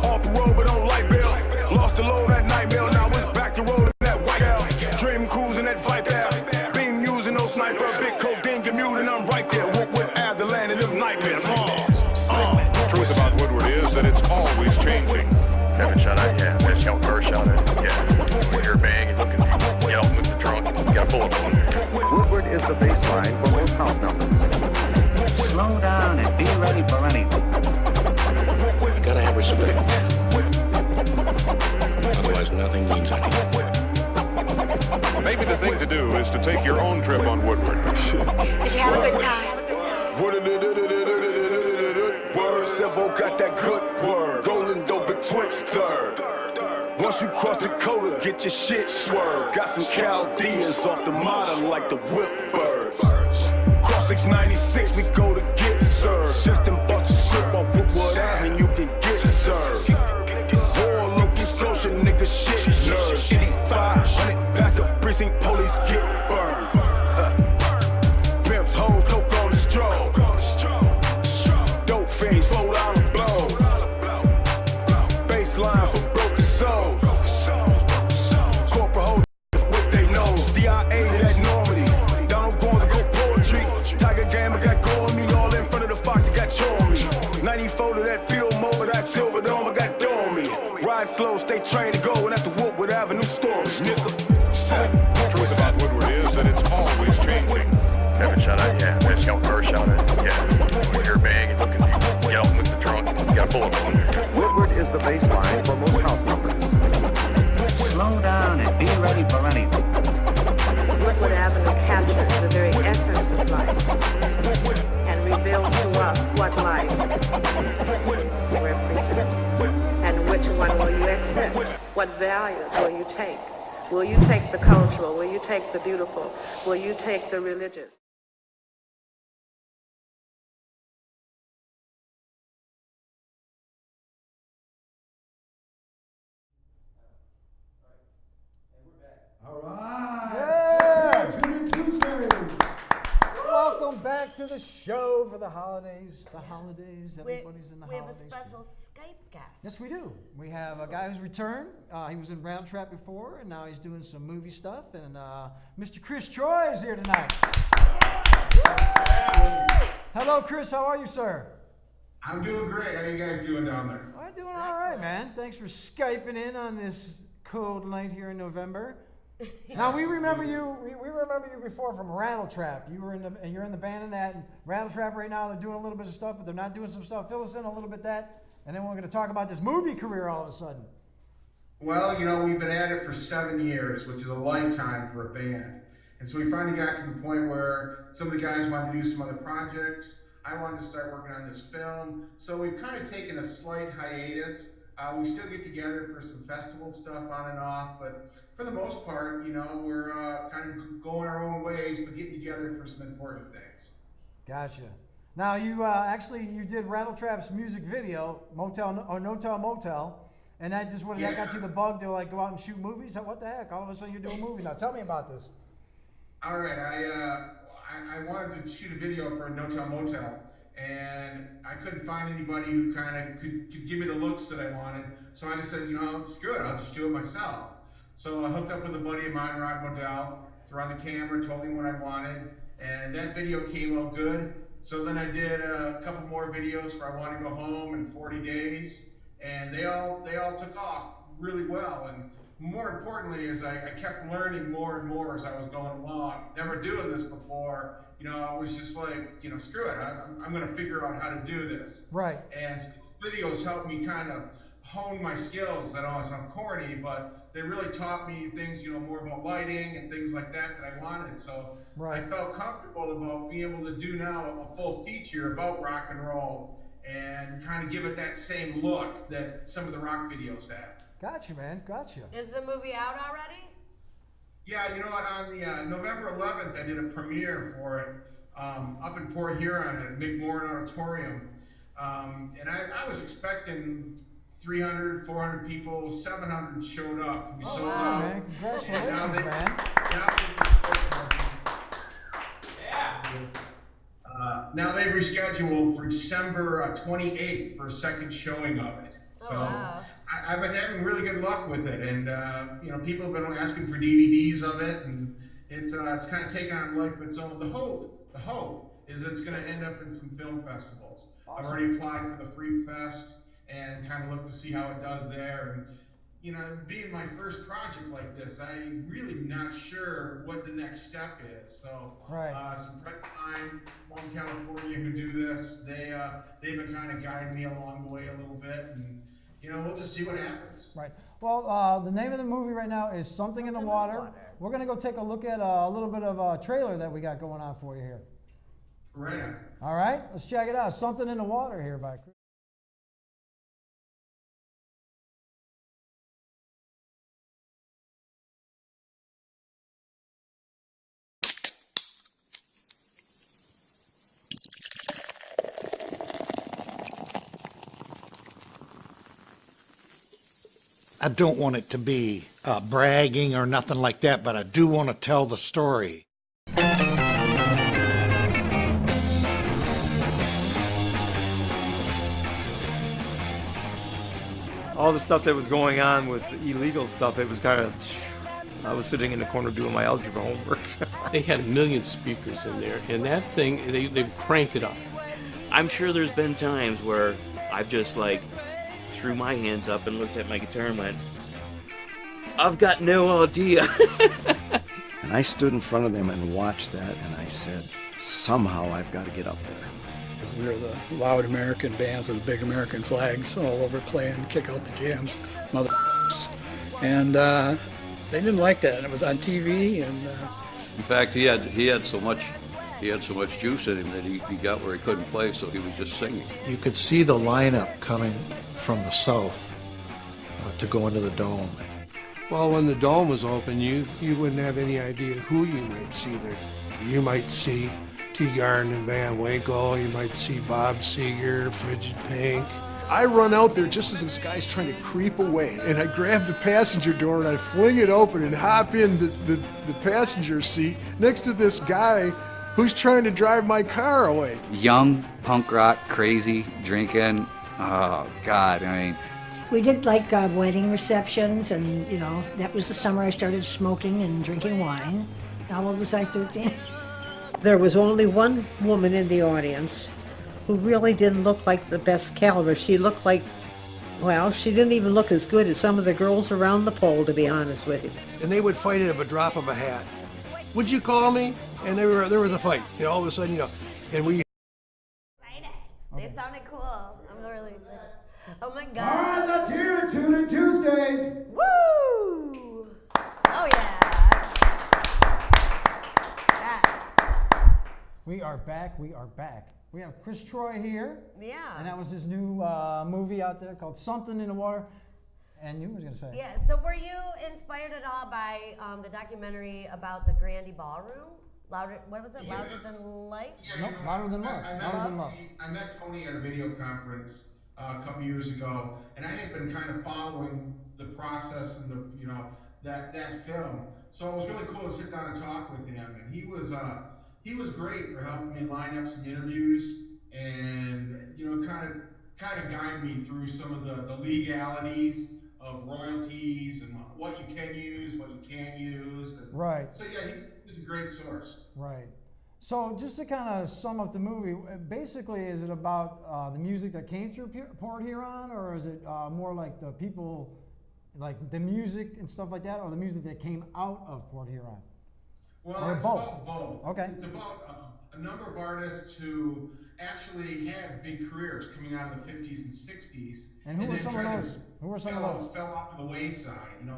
Off the road but on light bill. Lost the load that night mail, now it's back to rolling that white out. Dream cruising that fight there. Beam using no sniper. Big codeine commute and I'm right there. What would add the land of them nightmares? The truth about Woodward is that it's always changing. Every shot I have, that's your first shot. Yeah, your bag and looking, get off with the trunk, you got a bullet on there. Woodward is the baseline for most house numbers. Slow down and be ready for anything. You gotta have respect. Otherwise, nothing means anything. Maybe the thing to do is to take your own trip on Woodward. Did you have a good time? Word, Sevo got that good word. Rolling dope betwixt third. Once you cross Dakota, get your shit swerved. Got some Chaldeans off the model like the whip birds. Cross 696, we go to get served. Just them bust a strip off Woodward Avenue, you can get served. War, Loki, Scotia, nigga, shit nerves. Indy 500, past the precinct, police get burned. Pimps, hoes, coke on the stroll. Dope fiends, $4 blows. pull it off. Woodward is the bass line for most house numbers. Slow down and be ready for anything. Woodward Avenue captures the very essence of life and reveals to us what life represents. And which one will you accept? What values will you take? Will you take the cultural? Will you take the beautiful? Will you take the religious? All right. Yeah. Tune in Tuesday. Welcome back to the show for the holidays. The holidays. Everybody's in the We have a holidays. special Skype guest. Yes, we do. We have a guy who's returned. He was in Round Trap before, and now he's doing some movie stuff. And Mr. Chris Troy is here tonight. Hello, Chris. How are you, sir? I'm doing great. How you guys doing down there? I'm doing all right, man. Thanks for Skyping in on this cold night here in November. Now we remember you. We remember you before from Rattle Trap. You're in the band in that. And Rattle Trap right now they're doing a little bit of stuff, but they're not doing some stuff. Fill us in a little bit that, and then we're going to talk about this movie career all of a sudden. Well, you know, we've been at it for 7 years, which is a lifetime for a band. And so we finally got to the point where some of the guys wanted to do some other projects. I wanted to start working on this film. So we've kind of taken a slight hiatus. We still get together for some festival stuff on and off, but for the most part, you know, we're kind of going our own ways, but getting together for some important things. Gotcha. Now you you did Rattle Trap's music video, No Tell Motel, and that just that got you the bug to like go out and shoot movies. What the heck? All of a sudden you're doing a movie now. Tell me about this. All right, I wanted to shoot a video for No Tell Motel, and I couldn't find anybody who kind of could give me the looks that I wanted. So I just said, you know, screw it, I'll just do it myself. So I hooked up with a buddy of mine, Rod Modell, to run the camera, told him what I wanted, and that video came out good. So then I did a couple more videos for I Want to Go Home in 40 Days, and they all took off really well. And more importantly is I kept learning more and more as I was going along. Never doing this before, you know, I was just like, you know, screw it, I'm going to figure out how to do this. Right. And videos helped me kind of hone my skills. I know it sounds corny, but they really taught me things, you know, more about lighting and things like that I wanted. So I felt comfortable about being able to do now a full feature about rock and roll and kind of give it that same look that some of the rock videos have. Gotcha, man. Gotcha. Is the movie out already? Yeah, you know what? On the November 11th, I did a premiere for it up in Port Huron at McMorrin Auditorium. And I was expecting 300, 400 people, 700 showed up. We sold out. Man. Congratulations, man. Now they've rescheduled for December 28th for a second showing of it. So I've been having really good luck with it, and you know, people have been asking for DVDs of it, and it's kind of taken on a life of its own. The hope is it's going to end up in some film festivals. Awesome. I've already applied for the Freak Fest and kind of look to see how it does there. And you know, being my first project like this, I'm really not sure what the next step is. So some friends of mine from California who do this, they've been kind of guiding me along the way a little bit, and you know, we'll just see what happens. Right. Well, the name of the movie right now is Something in the Water. We're gonna go take a look at a little bit of a trailer that we got going on for you here. Right on. All right, let's check it out. Something in the Water here by Chris. I don't want it to be bragging or nothing like that, but I do want to tell the story. All the stuff that was going on with illegal stuff, it was kind of, I was sitting in the corner doing my algebra homework. They had 1 million speakers in there, and that thing, they cranked it up. I'm sure there's been times where I've just like threw my hands up and looked at my guitar and went, I've got no idea. And I stood in front of them and watched that, and I said, somehow I've got to get up there. We were the loud American bands with big American flags all over playing Kick Out the Jams, mother. And they didn't like that. It was on TV, and in fact, he had so much juice in him that he got where he couldn't play, so he was just singing. You could see the lineup coming from the south to go into the Dome. Well, when the Dome was open, you wouldn't have any idea who you might see there. You might see Teagarden and Van Winkle, you might see Bob Seger, Frijid Pink. I run out there just as this guy's trying to creep away, and I grab the passenger door and I fling it open and hop in the passenger seat next to this guy who's trying to drive my car away. Young, punk rock, crazy, drinking. Oh, God, I mean. We did like wedding receptions, and that was the summer I started smoking and drinking wine. How old was I, 13? There was only one woman in the audience who really didn't look like the best caliber. She looked like, well, she didn't even look as good as some of the girls around the pole, to be honest with you. And they would fight it at a drop of a hat. Would you call me? And there was a fight. All of a sudden, and we. They sounded cool. I'm really excited. Oh my God. All right, let's hear it. Tune in Tuesdays. Woo! Oh yeah. Yes. We are back. We are back. We have Chris Troy here. Yeah. And that was his new movie out there called Something in the Water. And you was going to say? Yeah, so were you inspired at all by the documentary about the Grandy Ballroom? Louder, what was it? Yeah. Louder Than Life? Yeah, Nope, Louder Than Love. I met Tony at a video conference a couple years ago, and I had been kind of following the process and that film. So it was really cool to sit down and talk with him, and he was great for helping me line up some interviews and kind of guide me through some of the legalities of royalties and what you can use, what you can't use. And right. So yeah, he was a great source. Right. So just to kind of sum up the movie, basically, is it about the music that came through Port Huron, or is it more like the people, like the music and stuff like that, or the music that came out of Port Huron? Well, or it's both? about both. Okay. It's about a number of artists who actually had big careers coming out of the 50s and 60s. And who were some of those? Who were some of those? Fell off to the wayside.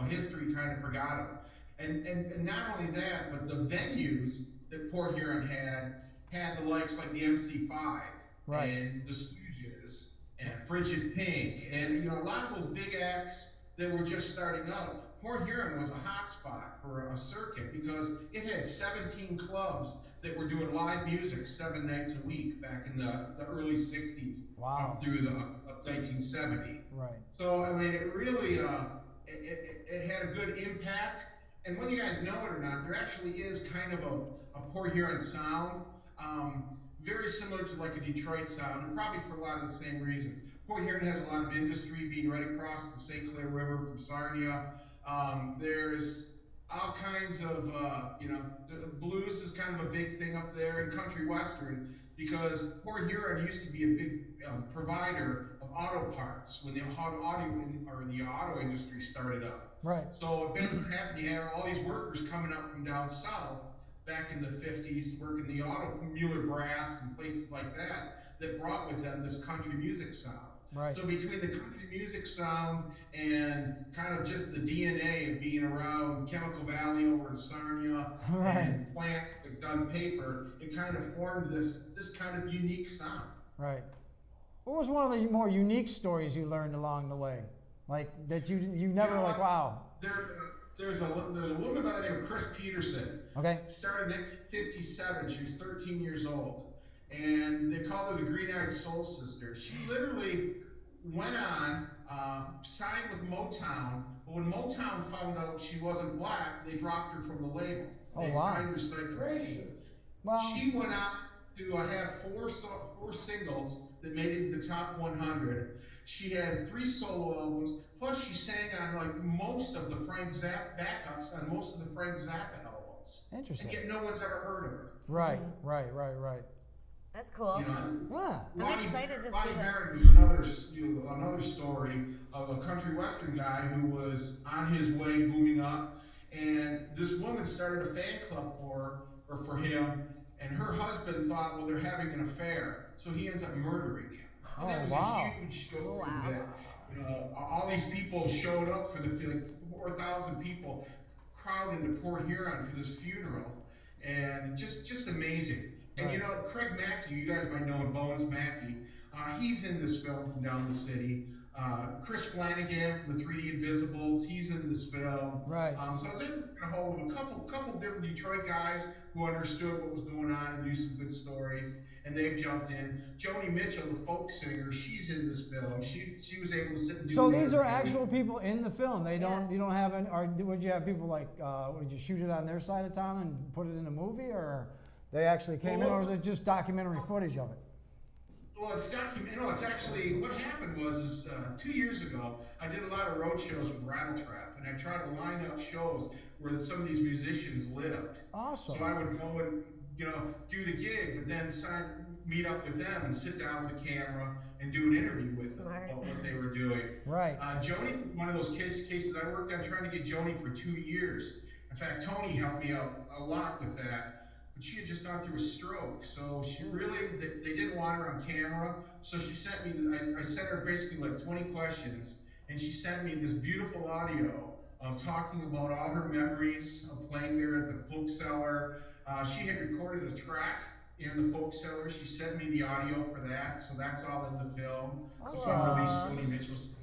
History kind of forgot them. And not only that, but the venues that Port Huron had the likes like the MC5 right. and the Stooges and Frijid Pink and a lot of those big acts that were just starting out. Port Huron was a hot spot for a circuit because it had 17 clubs that were doing live music 7 nights a week back in the early 60s up through the 1970. Right. So, I mean, it really it had a good impact. And whether you guys know it or not, there actually is kind of a Port Huron sound, very similar to like a Detroit sound, and probably for a lot of the same reasons. Port Huron has a lot of industry being right across the St. Clair River from Sarnia. There's all kinds of, the blues is kind of a big thing up there, and country western, because Port Huron used to be a big provider of auto parts when the auto industry started up. Right. So what happened, you had all these workers coming up from down south back in the 50s, working the auto, Mueller Brass and places like that brought with them this country music sound. Right. So between the country music sound and kind of just the DNA of being around Chemical Valley over in Sarnia right. and plants like Dunn Paper, it kind of formed this kind of unique sound. Right. What was one of the more unique stories you learned along the way? Like that you never wow. There's a woman by the name of Chris Peterson. Okay. She started in 1957. She was 13 years old. And they called her the Green-Eyed Soul Sister. She literally went on, signed with Motown, but when Motown found out she wasn't black, they dropped her from the label. They signed her straight to C. Well, she went on to have four singles that made it to the top 100. She had 3 solo albums, plus she sang on like most of the Frank Zappa backups on most of the Frank Zappa albums. Interesting. And yet no one's ever heard of her. Right. That's cool. Yeah. I'm excited to see Barrett this. was another story of a country western guy who was on his way booming up, and this woman started a fan club for him, and her husband thought, well, they're having an affair, so he ends up murdering him. And that was a huge story that all these people showed up for the like 4,000 people crowd into Port Huron for this funeral, and just amazing. And you know, Craig Mackey, you guys might know him, Bones Mackey, he's in this film from down the city. Chris Flanagan from the 3D Invisibles, he's in this film. Right. So I was able to get a hold of a couple different Detroit guys who understood what was going on and knew some good stories, and they've jumped in. Joni Mitchell, the folk singer, she's in this film. She was able to sit and do. So these are actual people in the film. They don't. You don't have any. Or would you have people like? Would you shoot it on their side of town and put it in a movie, or they actually came in, or was it just documentary footage of it? Well, it's it's actually, what happened was 2 years ago, I did a lot of road shows with Rattletrap, and I tried to line up shows where some of these musicians lived. Awesome. So I would go and, do the gig, but then meet up with them and sit down with a camera and do an interview with them about what they were doing. Right. Joni, one of those cases I worked on trying to get Joni for 2 years. In fact, Tony helped me out a lot with that. But she had just gone through a stroke, so she really, they didn't want her on camera, so she sent me, I sent her basically like 20 questions, and she sent me this beautiful audio of talking about all her memories of playing there at the Folk Cellar. She had recorded a track in the Folk Cellar. She sent me the audio for that, so that's all in the film. So I released Joni Mitchell's stuff.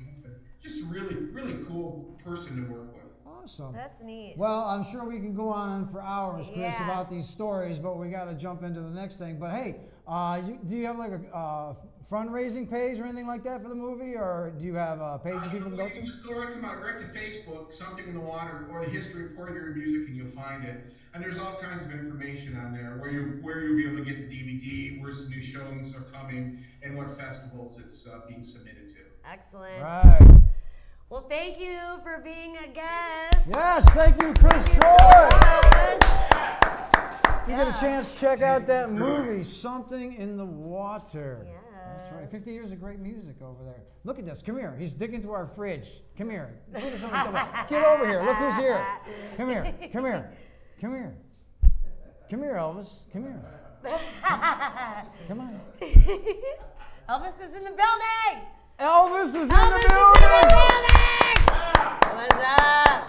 Just a really, really cool person to work with. Awesome. That's neat. Well, I'm sure we can go on for hours, Chris, about these stories, but we got to jump into the next thing. But hey, do you have like a fundraising page or anything like that for the movie, or do you have a page people can go to? Just go right to Facebook, Something in the Water, or the History of Port Huron Music, and you'll find it. And there's all kinds of information on there where you'll be able to get the DVD, where some new showings are coming, and what festivals it's being submitted to. Excellent. Right. Well, thank you for being a guest. Yes, thank you, Chris Troy. You get a chance to check out that movie, Something in the Water. Yes. That's right. 50 years of great music over there. Look at this. Come here. He's digging through our fridge. Come here. Look at something. Get over here. Look who's here. Come here. Come here. Come here. Come here, Elvis. Come here. Come on. Elvis is in the building. Elvis is in the building. What's up?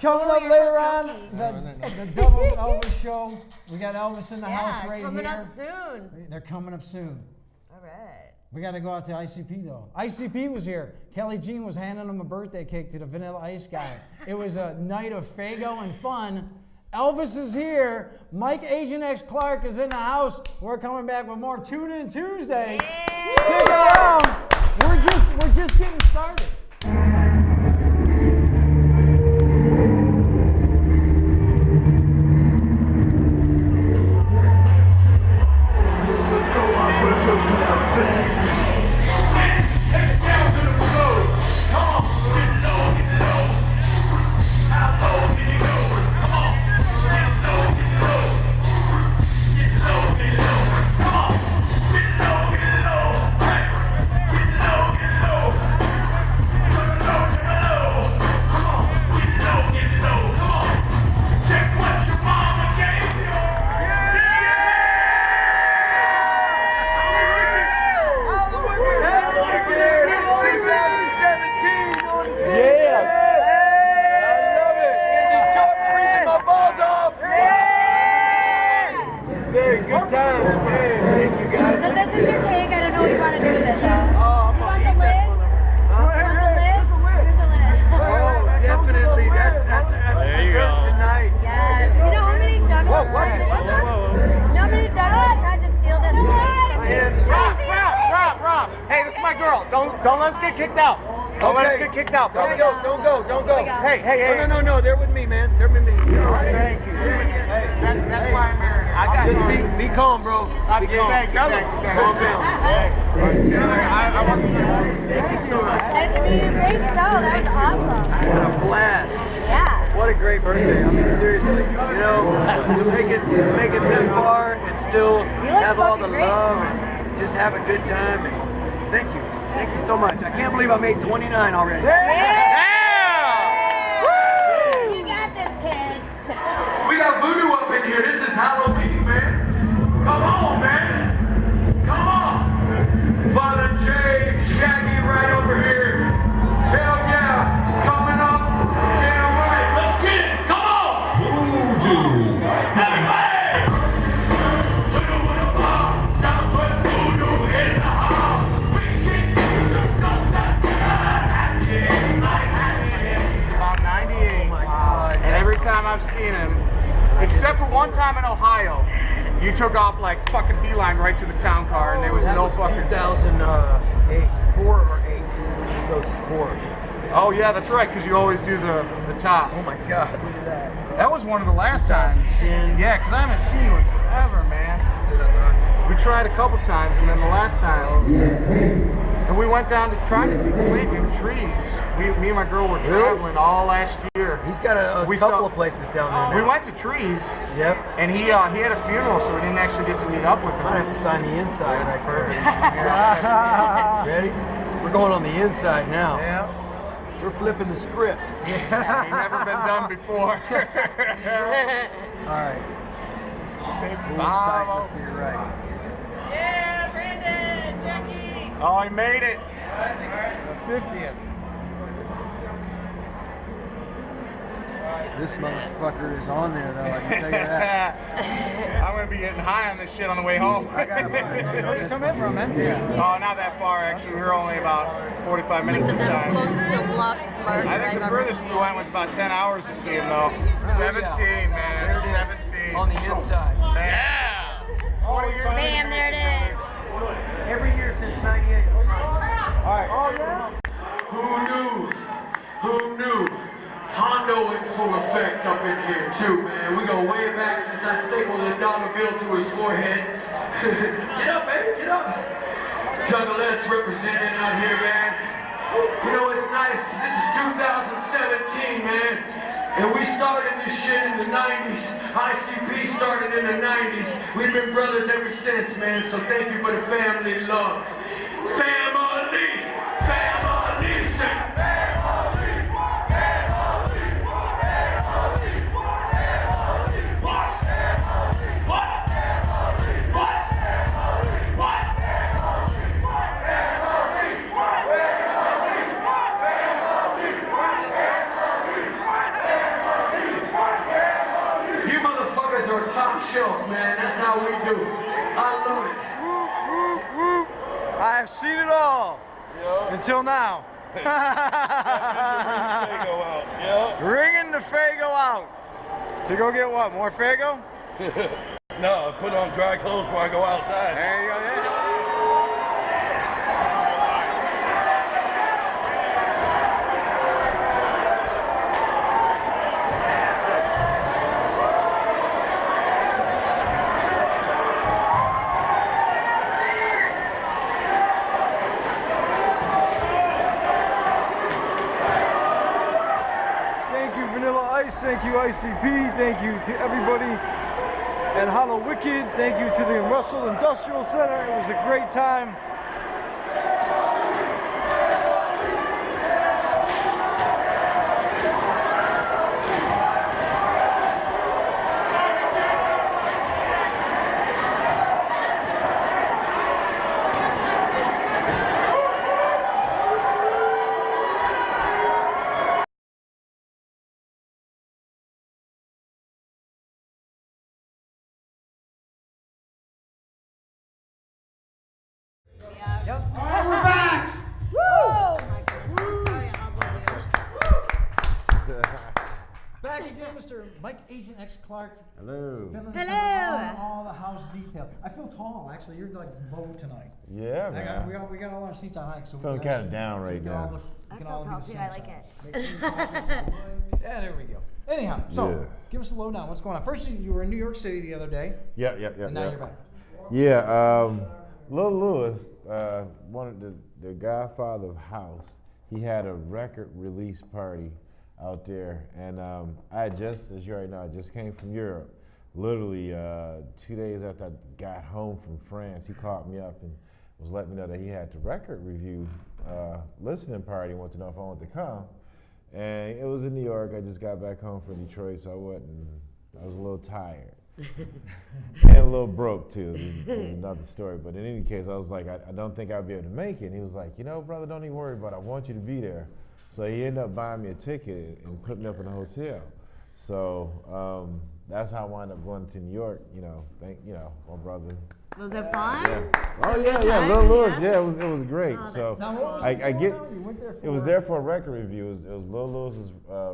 Coming up later on, the Devil Elvis Show. We got Elvis in the house right coming here. up soon. They're coming up soon. All right. We got to go out to ICP though. ICP was here. Kelley Jean was handing him a birthday cake to the Vanilla Ice guy. It was a night of Faygo and fun. Elvis is here. Mike Asian X Clark is in the house. We're coming back with more Tune In Tuesday. Stick around. We're just getting started. Don't let us get kicked out. Don't let us get kicked out, bro. Don't go. Hey. No, they're with me, man. They're with me. Thank you. That's why I'm married. I got just be calm, bro. Be calm. Calm down. Thank you so much. Nice to meet you. Great show. That was awesome. What a blast. Yeah. What a great birthday. I mean, seriously. To make it this far and still have all the love and just have a good time. And thank you. Thank you so much. I can't believe I made 29 already. Yeah! Woo! You got this, kid. We got voodoo up in here. This is Halloween, man. About 98. And every time I've seen him, except for one time in Ohio, you took off like fucking beeline right to the town car, and there was no fucking. 2008, 4 or 8. Those 4. Oh yeah, that's right, because you always do the top. Oh my God, look at that. That was one of the last times. Yeah, because I haven't seen you in forever, man. Dude, that's awesome. We tried a couple times, and then the last time, and we went down to try to see Clint in Trees. Me and my girl were traveling all last year. He's got a couple of places down there now. We went to Trees. Yep. And he had a funeral, so we didn't actually get to meet up with him. I have to sign the inside. That's perfect. Ready? We're going on the inside now. Yeah. We're flipping the script. Yeah, ain't never been done before. All right. Big Hold tight, let's get it right. Yeah, Brandon, Jackie. Oh, he made it. The 50th. This motherfucker is on there, though, I can tell you that. I'm going to be getting high on this shit on the way home. I got it. Come in from, man. Oh, not that far, actually. We were only about 45 minutes this time. I think the furthest we went was about 10 hours to see him, though. 17, man. 17. On the inside. Yeah! 20 years. Bam, there it is. Every year since 98. All right. Oh, yeah. Who knew? Who knew? Hondo in full effect up in here too, man. We go way back since I stapled a dollar bill to his forehead. Get up, baby, get up. Juggalettes representing out here, man. You know, it's nice. This is 2017, man. And we started this shit in the 90s. ICP started in the 90s. We've been brothers ever since, man. So thank you for the family love. Family! Family! Say family! Top shelf, man. That's how we do. I love it. I have seen it all. Until now. Ringing the Fago out. To go get what? More Fago? No, put on dry clothes before I go outside. There you go. Yeah. Thank you, ICP. Thank you to everybody at Hollow Wicked. Thank you to the Russell Industrial Center. It was a great time. We're back! Back again, Mr. Mike Asian X Clark. Hello. Hello. All the house detail. I feel tall, actually. You're like low tonight. Yeah, man. We got all our seats on hike, so feeling kind of down right now. I feel tall too. I like it. Yeah, there we go. Anyhow, so give us a lowdown. What's going on? First, you were in New York City the other day. Yeah. And now you're back. Yeah. Lil Lewis, the godfather of house, he had a record release party out there, and I just, as you already know, I just came from Europe. Literally 2 days after I got home from France, he called me up and was letting me know that he had the record review listening party, wanted to know if I wanted to come. And it was in New York. I just got back home from Detroit, so I was a little tired. And a little broke too, there's another story. But in any case, I was like, I don't think I'll be able to make it. And he was like, you know, brother, don't even worry about it. I want you to be there. So he ended up buying me a ticket and putting me up in a hotel. So that's how I wound up going to New York. My brother. Was it fun? Yeah. Oh yeah. Lil Louis. Yeah, it was great. Oh, so that's cool. You went there for it was there for a record review. It was Lil Louis's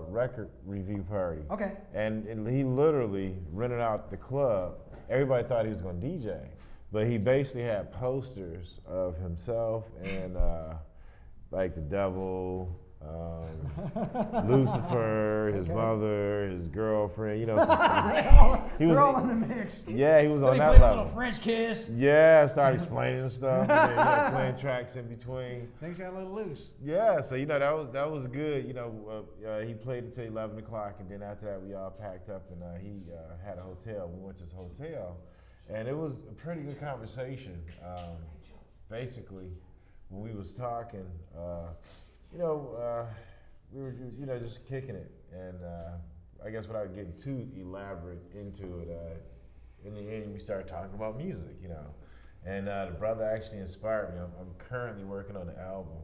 record review party. Okay. And he literally rented out the club. Everybody thought he was going to DJ, but he basically had posters of himself and like the devil. Lucifer, his mother, his girlfriend, He was all in the mix. Yeah, he was on he that played level. A little French kiss. Yeah, started explaining stuff, and then, playing tracks in between. Things got a little loose. Yeah, so that was good. He played until 11 o'clock, and then after that we all packed up, and he had a hotel. We went to his hotel, and it was a pretty good conversation. Basically, when we was talking. We were just kicking it, and I guess without getting too elaborate into it, in the end we started talking about music, and the brother actually inspired me. I'm currently working on the album,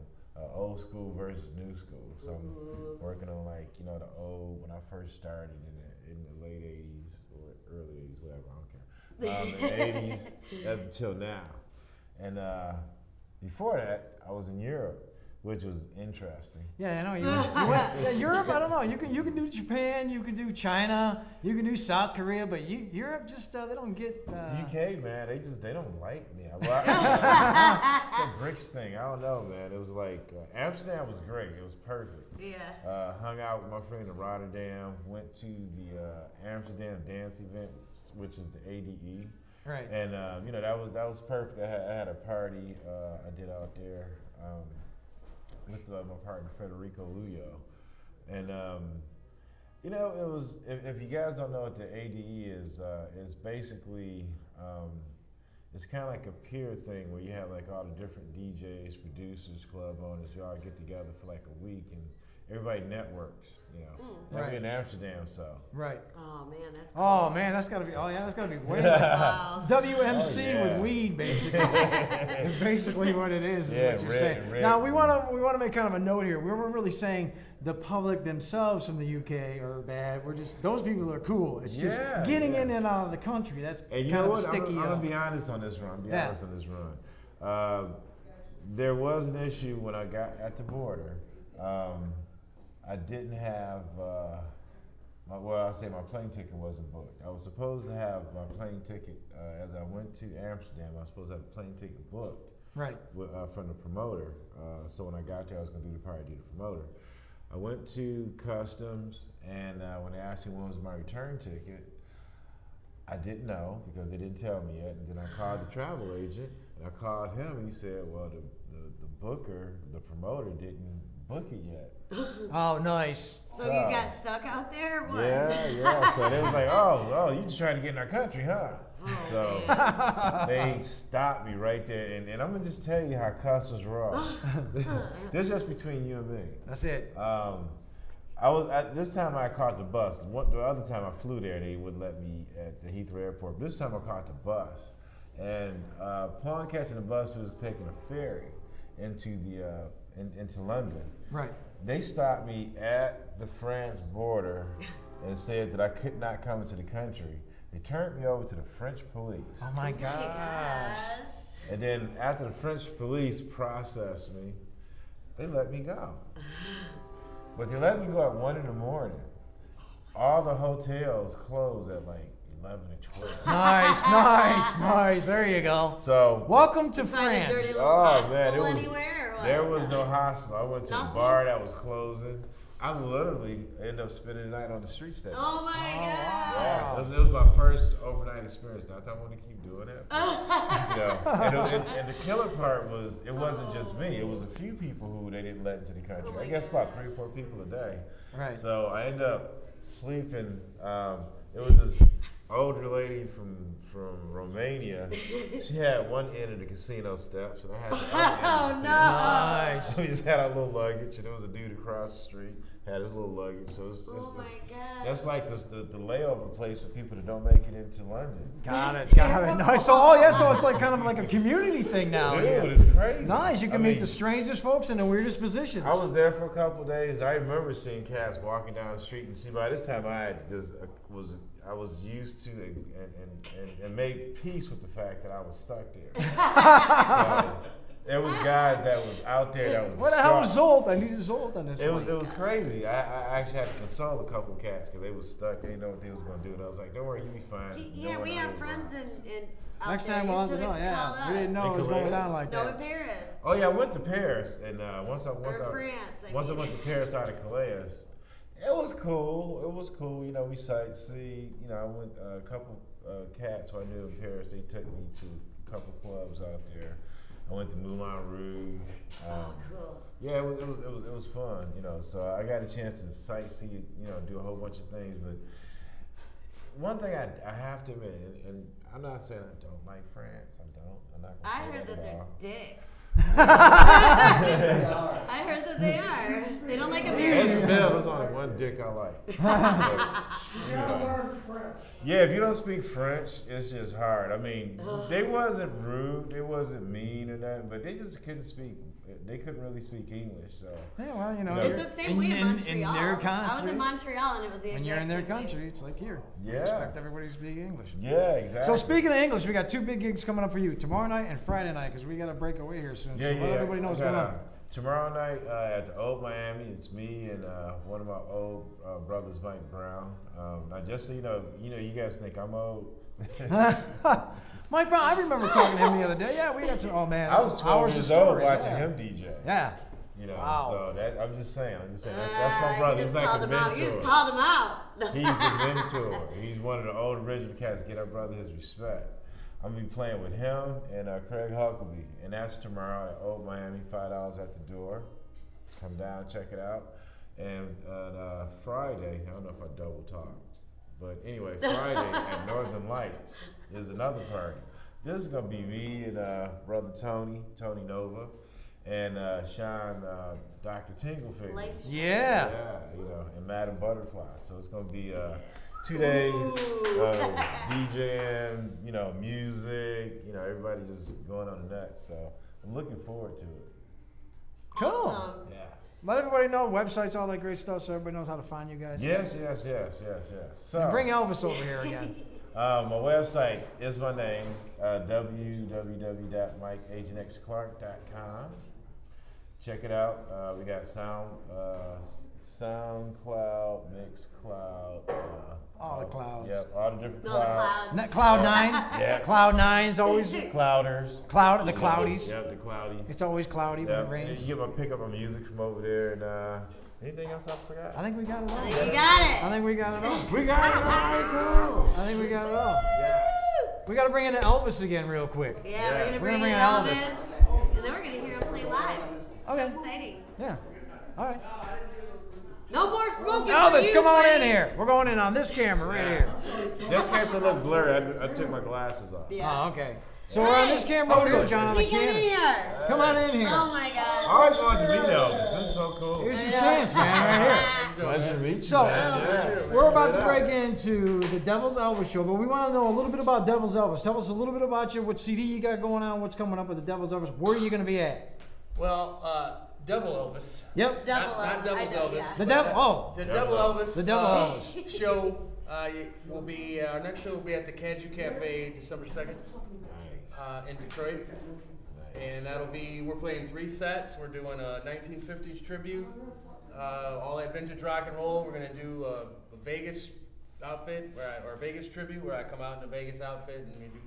old school versus new school. So I'm working on the old when I first started in the late '80s or early '80s, whatever, I don't care. In the '80s up until now, and before that I was in Europe, which was interesting. Yeah, I know. You went Europe. I don't know. You can do Japan. You can do China. You can do South Korea. But Europe just they don't get. It's the UK, man. They don't like me. It's the BRICS thing. I don't know, man. It was like Amsterdam was great. It was perfect. Yeah. Hung out with my friend in Rotterdam. Went to the Amsterdam dance event, which is the ADE. Right. And that was perfect. I had a party I did out there. With my partner Federico Luyo, and it was. If you guys don't know what the ADE is, it's basically it's kind of like a peer thing where you have like all the different DJs, producers, club owners. You all get together for like a week and everybody networks. We're in Amsterdam, so. Right. Oh man, that's cool. Oh man, that's gotta be. Oh yeah, that's gotta be way. Wow. WMC with weed, basically. Is basically what it is. Yeah, what you're saying. Now we want to make kind of a note here. We weren't really saying the public themselves from the UK are bad. We're just those people are cool. It's just getting in and out of the country. That's kind of sticky. I'm gonna be honest on this run. There was an issue when I got at the border. I didn't have, my plane ticket wasn't booked. I was supposed to have my plane ticket, as I went to Amsterdam, I was supposed to have a plane ticket booked. Right. From the promoter. So when I got there, I was going to do the party, do the promoter. I went to customs, and when they asked me when was my return ticket, I didn't know because they didn't tell me yet. And then I called the travel agent, and I called him, and he said, well, the booker, the promoter didn't book it yet. Oh, nice. So you got stuck out there or what? Yeah. So they was like, oh, you just trying to get in our country, huh? Oh, so they stopped me right there. And I'm going to just tell you how customs roll. This is just between you and me. That's it. This time I caught the bus. The other time I flew there, they wouldn't let me at the Heathrow Airport. This time I caught the bus. And upon catching the bus, we was taking a ferry into London. Right. They stopped me at the France border and said that I could not come into the country. They turned me over to the French police. Oh my gosh. And then after the French police processed me, they let me go. But they let me go at 1 in the morning. All the hotels closed at like 11 or 12. Nice. There you go. So welcome to France. Oh man, there was no hostel. I went to a bar that was closing. I literally ended up spending the night on the street that day. Oh my god! Yeah, it was my first overnight experience. Not that I want to keep doing it. And the killer part was it wasn't just me. It was a few people who they didn't let into the country. I guess about 3 or 4 people a day. Right. So I ended up sleeping. It was this older lady from Romania. She had one end of the casino steps, and I had the other end of the casino. Nice. So we just had our little luggage, and there was a dude across the street. had his little luggage. So it's Oh my gosh. that's like the layover place for people that don't make it into London. Got it. Nice. So, so it's like kind of like a community thing now. Dude, Yeah. it's crazy. Nice. You can meet the strangest folks in the weirdest positions. I was there for a couple of days, and I remember seeing cats walking down the street. And see, by this time, I was used to and made peace with the fact that I was stuck there. So there was guys that was out there that was. What the hell was Zolt? I need Zolt on this. It was crazy. I actually had to console a couple of cats because they was stuck. They didn't know what they was gonna do, and I was like, "Don't worry, you'll be fine." Yeah, we have friends in out Next there. time we'll have to You know. should've called Yeah, we didn't us. know it was going down like No, that. in Paris. Oh yeah, I went to Paris, and once I went to Paris out of Calais, it was cool. It was cool. You know, we sightseed. You know, I went a couple cats who I knew in Paris. They took me to a couple clubs out there. I went to Moulin Rouge. Cool. Yeah, it was fun. You know, so I got a chance to sightsee. You know, do a whole bunch of things. But one thing I have to admit, and I'm not saying I don't like France. I don't. I'm not. I heard that they're dicks. I I heard that they are. They don't like Americans. There's only one dick I like. But, you know. Yeah, if you don't speak French, it's just hard. I mean, they wasn't rude, they wasn't mean or nothing, but they just couldn't speak. They couldn't really speak English. So yeah, well, you know, it's the same way in Montreal. In their country, I was in Montreal, and it was the exact when you're in their same country, way. it's like here. Yeah. You expect everybody to speak English. Yeah, exactly. So speaking of English, we got 2 big gigs coming up for you tomorrow night and Friday night because we got to break away here soon. Yeah, so let everybody know what's going on. Tomorrow night at the Old Miami, it's me and one of my old brothers, Mike Brown. Now, just so you know, you guys think I'm old. Mike Brown, I remember talking to him the other day. Yeah, we got some. Oh man, I was 12 years old watching him DJ. Yeah. You know, wow. So that I'm just saying. That's my brother. He's like a mentor. You just called him out. He's the mentor. He's one of the old original cats. Get our brother his respect. I'm gonna be playing with him and Craig Huckabee, and that's tomorrow at Old Miami. $5 at the door. Come down, check it out. And Friday, I don't know if I double talked, but anyway, Friday at Northern Lights is another party. This is gonna be me and brother Tony Nova, and Sean, Dr. Tinglefinger. Yeah. Yeah, you know, and Madam Butterfly. So it's gonna be 2 days of DJing, you know, music, you know, everybody just going on the nuts. So I'm looking forward to it. Cool. Awesome. Yes. Let everybody know websites, all that great stuff, so everybody knows how to find you guys. Yes. So and bring Elvis over here again. my website is my name, www.mikeagentxclark.com. Check it out. We got SoundCloud, Mixcloud. All the clouds. Yep, all the different No, the clouds. clouds. Cloud9. Yeah. Cloud9's always Clouders. the cloudies. Yep, the cloudies. It's always cloudy when Yep. it rains. You get pick up my music from over there, and anything else I forgot? I think we got it all. I think you got it. I think we got it all. We got it all. Cool. I think we got it all. Yes. We got to bring in Elvis again real quick. Yeah, we're gonna bring in Elvis, and then we're gonna hear him play live. Okay. So exciting. Yeah. All right. No more smoking. Elvis, for you, come on buddy. in here. We're going in on this camera right here. Just in case I look blurry, I took my glasses off. Yeah. Oh, okay. So we're on this camera over here, John, on the Sneak in camera. here. Come on in here. Oh my God. I always wanted to meet Elvis. This is so cool. Here's your chance, man, right here. Pleasure to meet you, So, man. we're about to break into the Devil's Elvis Show, but we want to know a little bit about Devil's Elvis. Tell us a little bit about you, what CD you got going on, what's coming up with the Devil's Elvis. Where are you going to be at? Well, Devil Elvis. Yep. Not Devil's Elvis. Yeah. The Devil. Oh. The Devil Elvis. The Devil Elvis. Show will be our next show will be at the Kaju Cafe December 2nd in Detroit, and we're playing 3 sets. We're doing a 1950s tribute, all that vintage rock and roll. We're gonna do a Vegas outfit or Vegas tribute where I come out in a Vegas outfit and we do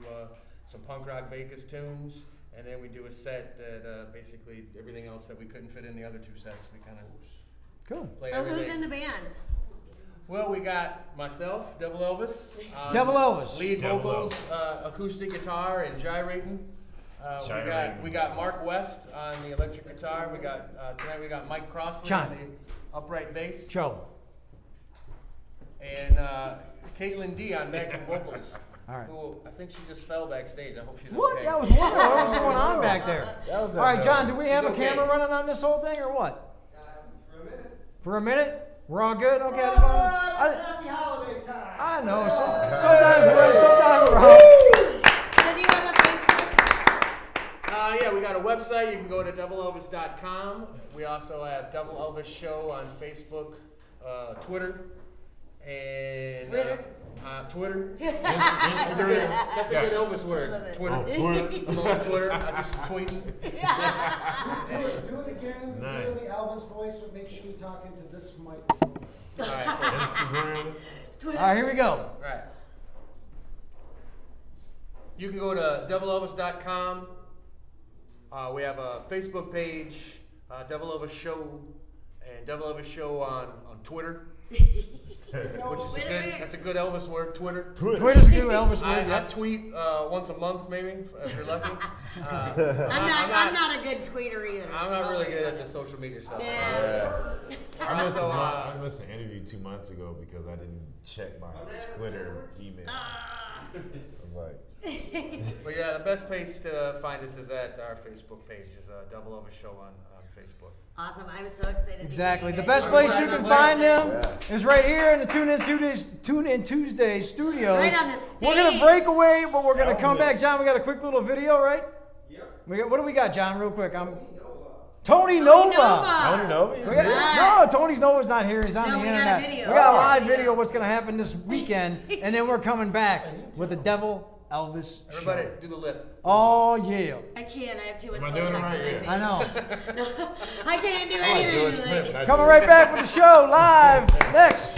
some punk rock Vegas tunes. And then we do a set that basically everything else that we couldn't fit in the other 2 sets. We kind of play So everything. who's in the band? Well, we got myself, Devil Elvis. Devil Elvis. Lead Devil vocals, Elvis. acoustic guitar, and gyrating. We got Mark West on the electric guitar. We got tonight we got Mike Crossley on the upright bass. Joe. And Caitlin D on backing vocals. All right. Who I think she just fell backstage. I hope she's What? okay. That was wonderful. What was going on back there? That was All right, John, do we have She's a okay. camera running on this whole thing or what? For a minute? We're all good? Okay. It's happy holiday time. I know. Sometimes we're out. So do you have a Facebook? Yeah, we got a website. You can go to devilelvis.com. We also have Devil Elvis Show on Facebook, Twitter, and Twitter. That's a good Elvis word. Twitter. I'm on Twitter. I just tweet. Do it again. Nice. Do the Elvis voice, but make sure you talk into this microphone. All right. All right, here we go. All right. You can go to devilelvis.com. We have a Facebook page, Devil Elvis Show, and Devil Elvis Show on Twitter. That's a good Elvis word, Twitter. Twitter's a good Elvis word. I tweet once a month, maybe, if you're lucky. I'm not a good tweeter either. I'm not really good at the social media stuff. I missed an interview 2 months ago because I didn't check my Twitter email. I was like. But yeah, the best place to find us is at our Facebook page, is Devil Elvis Show on Facebook. Awesome. I'm so excited. Exactly. The best place you can find them is right here in the Tune In Tuesdays studios. Right on the stage. We're going to break away, but we're going to come back. John, we got a quick little video, right? Yep. What do we got, John, real quick? Tony Nova. Tony Nova? No, Tony Nova's not here. He's on the internet. We got a video. We got a live video of what's going to happen this weekend, and then we're coming back with the Devil Elvis Everybody, Show. do the lip. Oh, yeah. I can't. I have too much Am I Botox doing it in my right face. here? I know. I can't do anything. Coming right back with the show live next.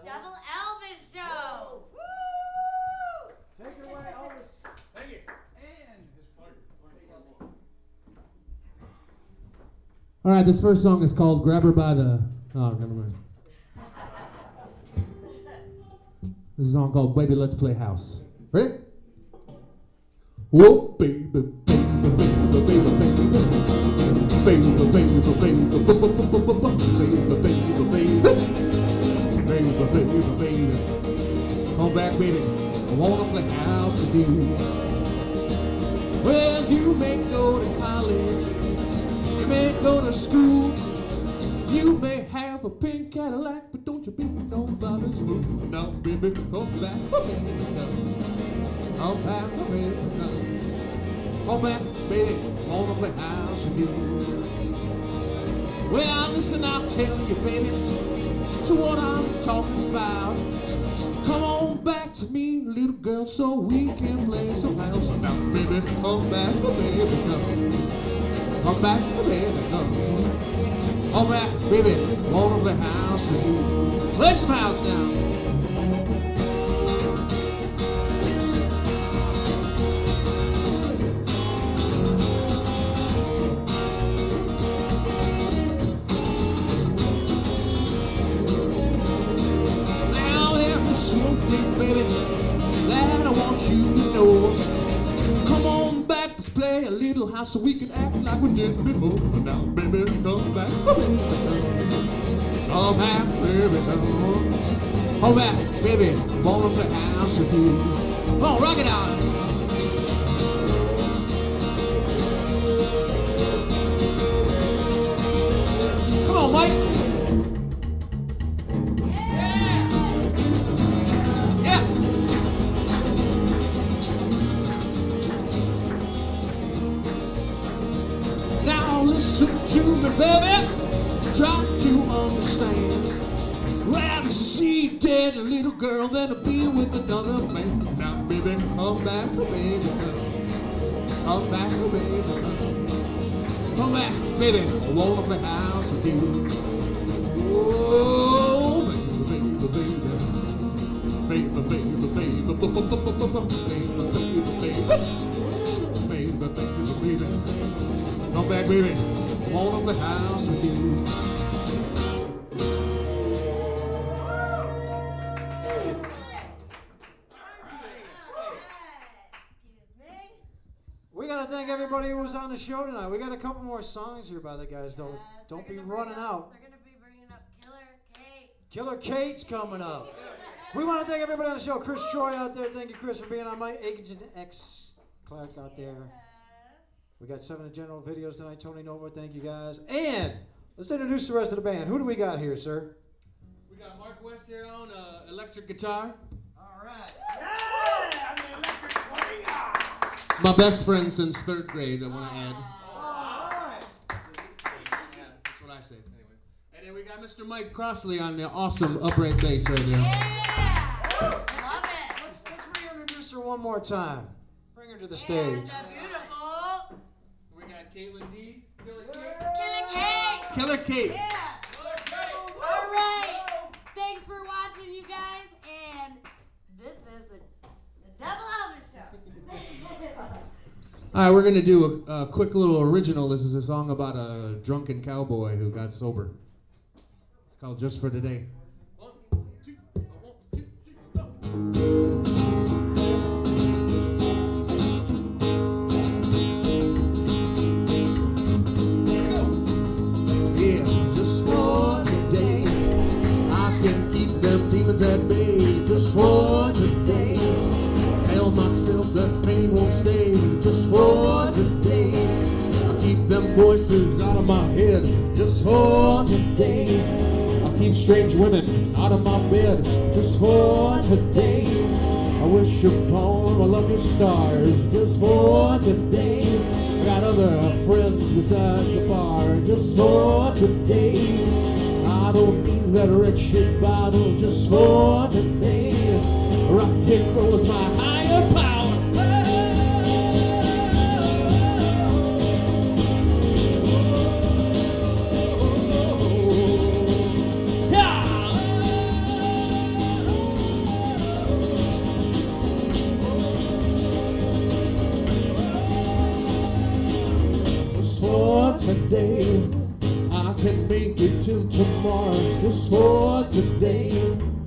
Devil Elvis Show. Woo! Take it away, Elvis. Thank you. And All right, this first song is called "Grab Her by the." Oh, never mind. This is a song called "Baby, Let's Play House." Ready? Whoa, baby, baby, baby, baby, baby, baby, baby, baby, baby, baby. Come back, baby. I wanna play house with you. Well, you may go to college, you may go to school, you may have a pink Cadillac, but don't you be nobody's fool. Now, baby, come back, baby, come back, baby, come back, baby. I wanna play house with you. Well, listen, I'll tell you, baby, to what I'm talking about. Come on back to me, little girl, so we can play some house. Now, baby, come back, baby, come back, baby, come back, baby, wanna play house with you. Play some house now. Baby, that I want you to know. Come on back, let's play a little house so we can act like we did before. Now, baby, come back, baby, come back, baby, come back, baby, wanna play house with you. Come on, rock it out. Come on, Mike. Listen to me, baby, try to understand. Rather see dead little girl than to be with another man. Now, baby, come back, baby, come back, baby, come back, baby. I wanna play house with you. Oh, baby, baby, baby, baby, baby, baby, baby, baby, baby. Come back, baby. Wanna play house with you. We gotta thank everybody who was on the show tonight. We got a couple more songs here by the guys. Don't be running out. They're gonna be bringing up Killer Kate. Killer Kate's coming up. We want to thank everybody on the show. Chris Troy out there. Thank you, Chris, for being on my Agent X. Clark out there. We got 7 General videos tonight. Tony Nova, thank you guys. And let's introduce the rest of the band. Who do we got here, sir? We got Mark West here on electric guitar. All right. Yeah, I'm the electric swing. My best friend since 3rd grade, I want to add. All right. Yeah, that's what I say. Anyway. And then we got Mr. Mike Crossley on the awesome upright bass right there. Yeah! Love it. Let's reintroduce her one more time. Bring her to the stage. We got Caitlin D. Killer Kate. Killer Kate. Yeah. All right. Thanks for watching, you guys. And this is the Devil Elvis Show. All right, we're going to do a quick little original. This is a song about a drunken cowboy who got sober. It's called Just for Today. 1, 2. diamonds at bay just for today. Tell myself that pain won't stay just for today. I keep them voices out of my head just for today. I keep strange women out of my bed just for today. I wish upon my lucky stars just for today. I got other friends besides the bar just for today. I don't need that wretched bottle just for today. Rock and roll is my higher power. Today, I can make it till tomorrow just for today.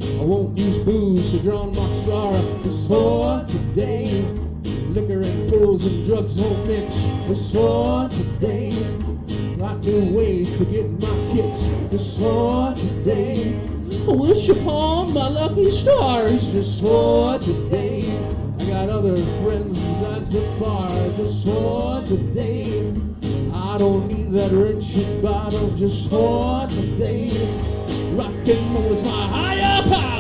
I won't use booze to drown my sorrow just for today. Liquor and pills and drugs won't mix just for today. Got new ways to get my kicks just for today. I wish upon my lucky stars just for today. I got other friends besides the bar just for today. I don't need that wretched bottle just for today. Rock and roll is my higher power.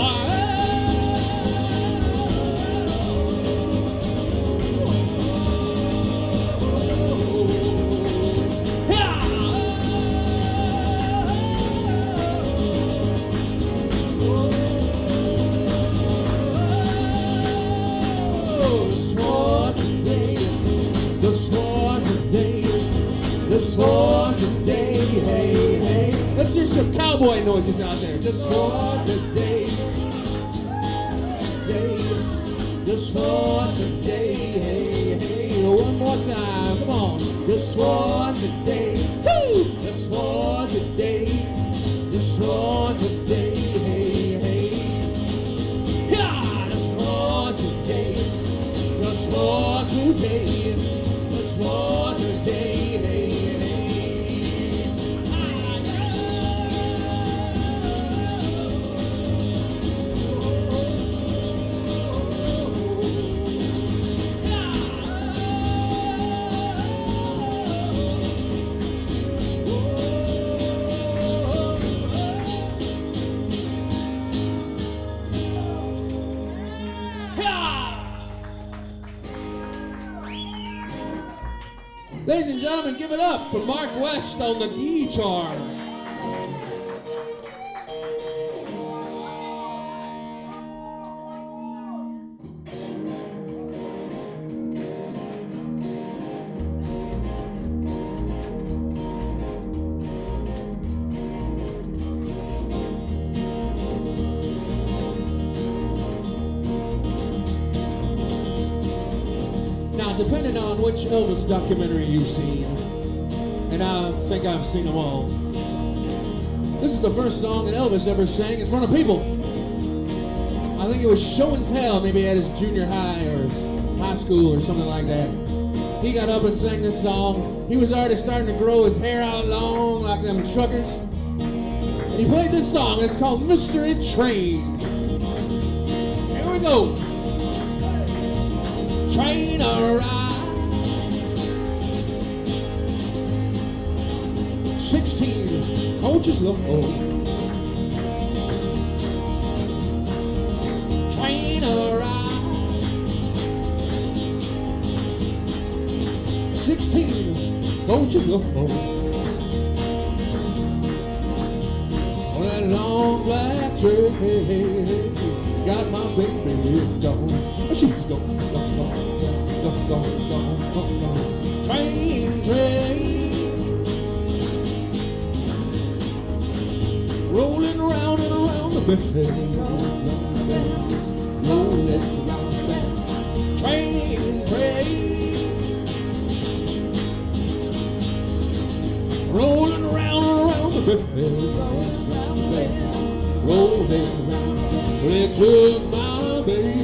Let's hear some cowboy noises out there. Just for today. Just for today. Hey, hey. One more time. Come on. Just for today. Woo! Just for today. Just for today. Hey, hey. Yeah! Just for today. Just for today. Just for today. Hey, hey. Ladies and gentlemen, give it up for Mark West on the guitar. Depending on which Elvis documentary you've seen, and I think I've seen them all, this is the first song that Elvis ever sang in front of people. I think it was Show and Tell, maybe at his junior high or his high school or something like that. He got up and sang this song. He was already starting to grow his hair out long like them truckers. And he played this song, it's called Mystery Train. Here we go. Train arrived, 16 coaches look old. Train arrived, 16 coaches look old. On that long black train, got my baby gone. She's gone, gone, gone, gone, gone, gone, gone. Train, train, rolling around and around the bend, rolling around the bend. Train, train, rolling around and around the bend, rolling around. Well, it took my baby.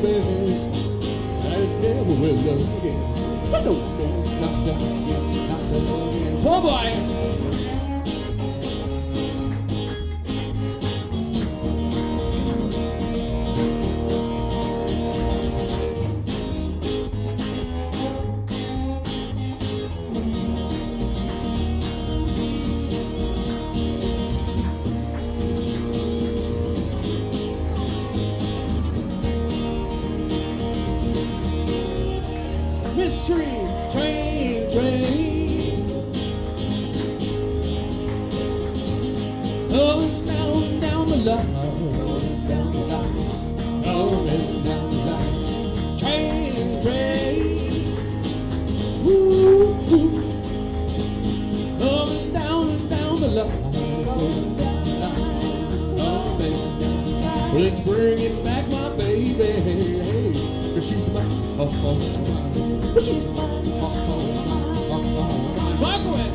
Never will love again. But no, not again. Poor boy. Let's bring it back, my baby. Hey, 'cause she's mine. She's mine. Microwave.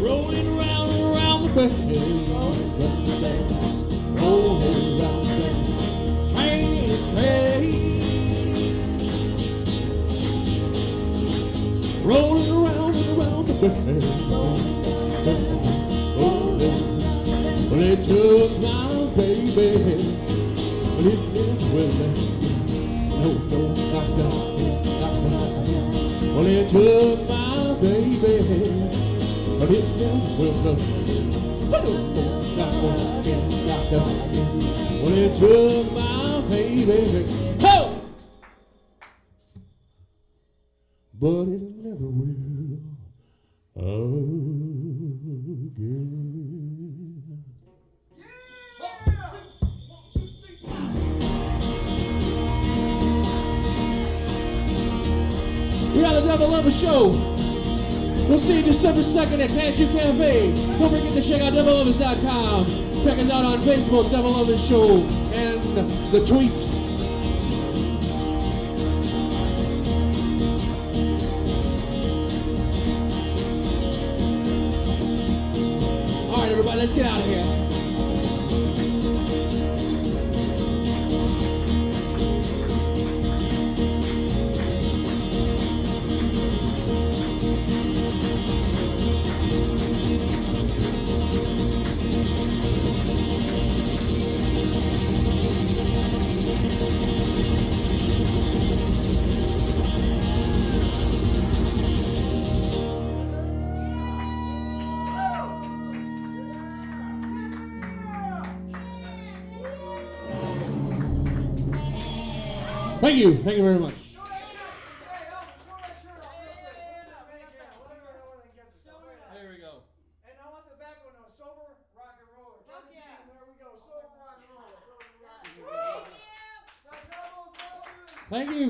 Rolling round and round the bend. Rolling round the train. Rolling around and around the bend. Well, it took my baby. But it didn't well. No, not that. Well, it took my baby. But it never will go. Well, it took my baby. Ho! But it never will again. We are the Devil Elvis Show. We'll see you December 2nd at Cantu Cafe. Don't forget to check out DevilElvis.com. Check us out on Facebook, Devil Elvis Show, and the tweets. All right, everybody, let's get out of here. Thank you. Thank you very much. There we go. And I want the back one though. Sober rock and roller. Kelley Jean, there we go. Sober rock and roller. Thank you.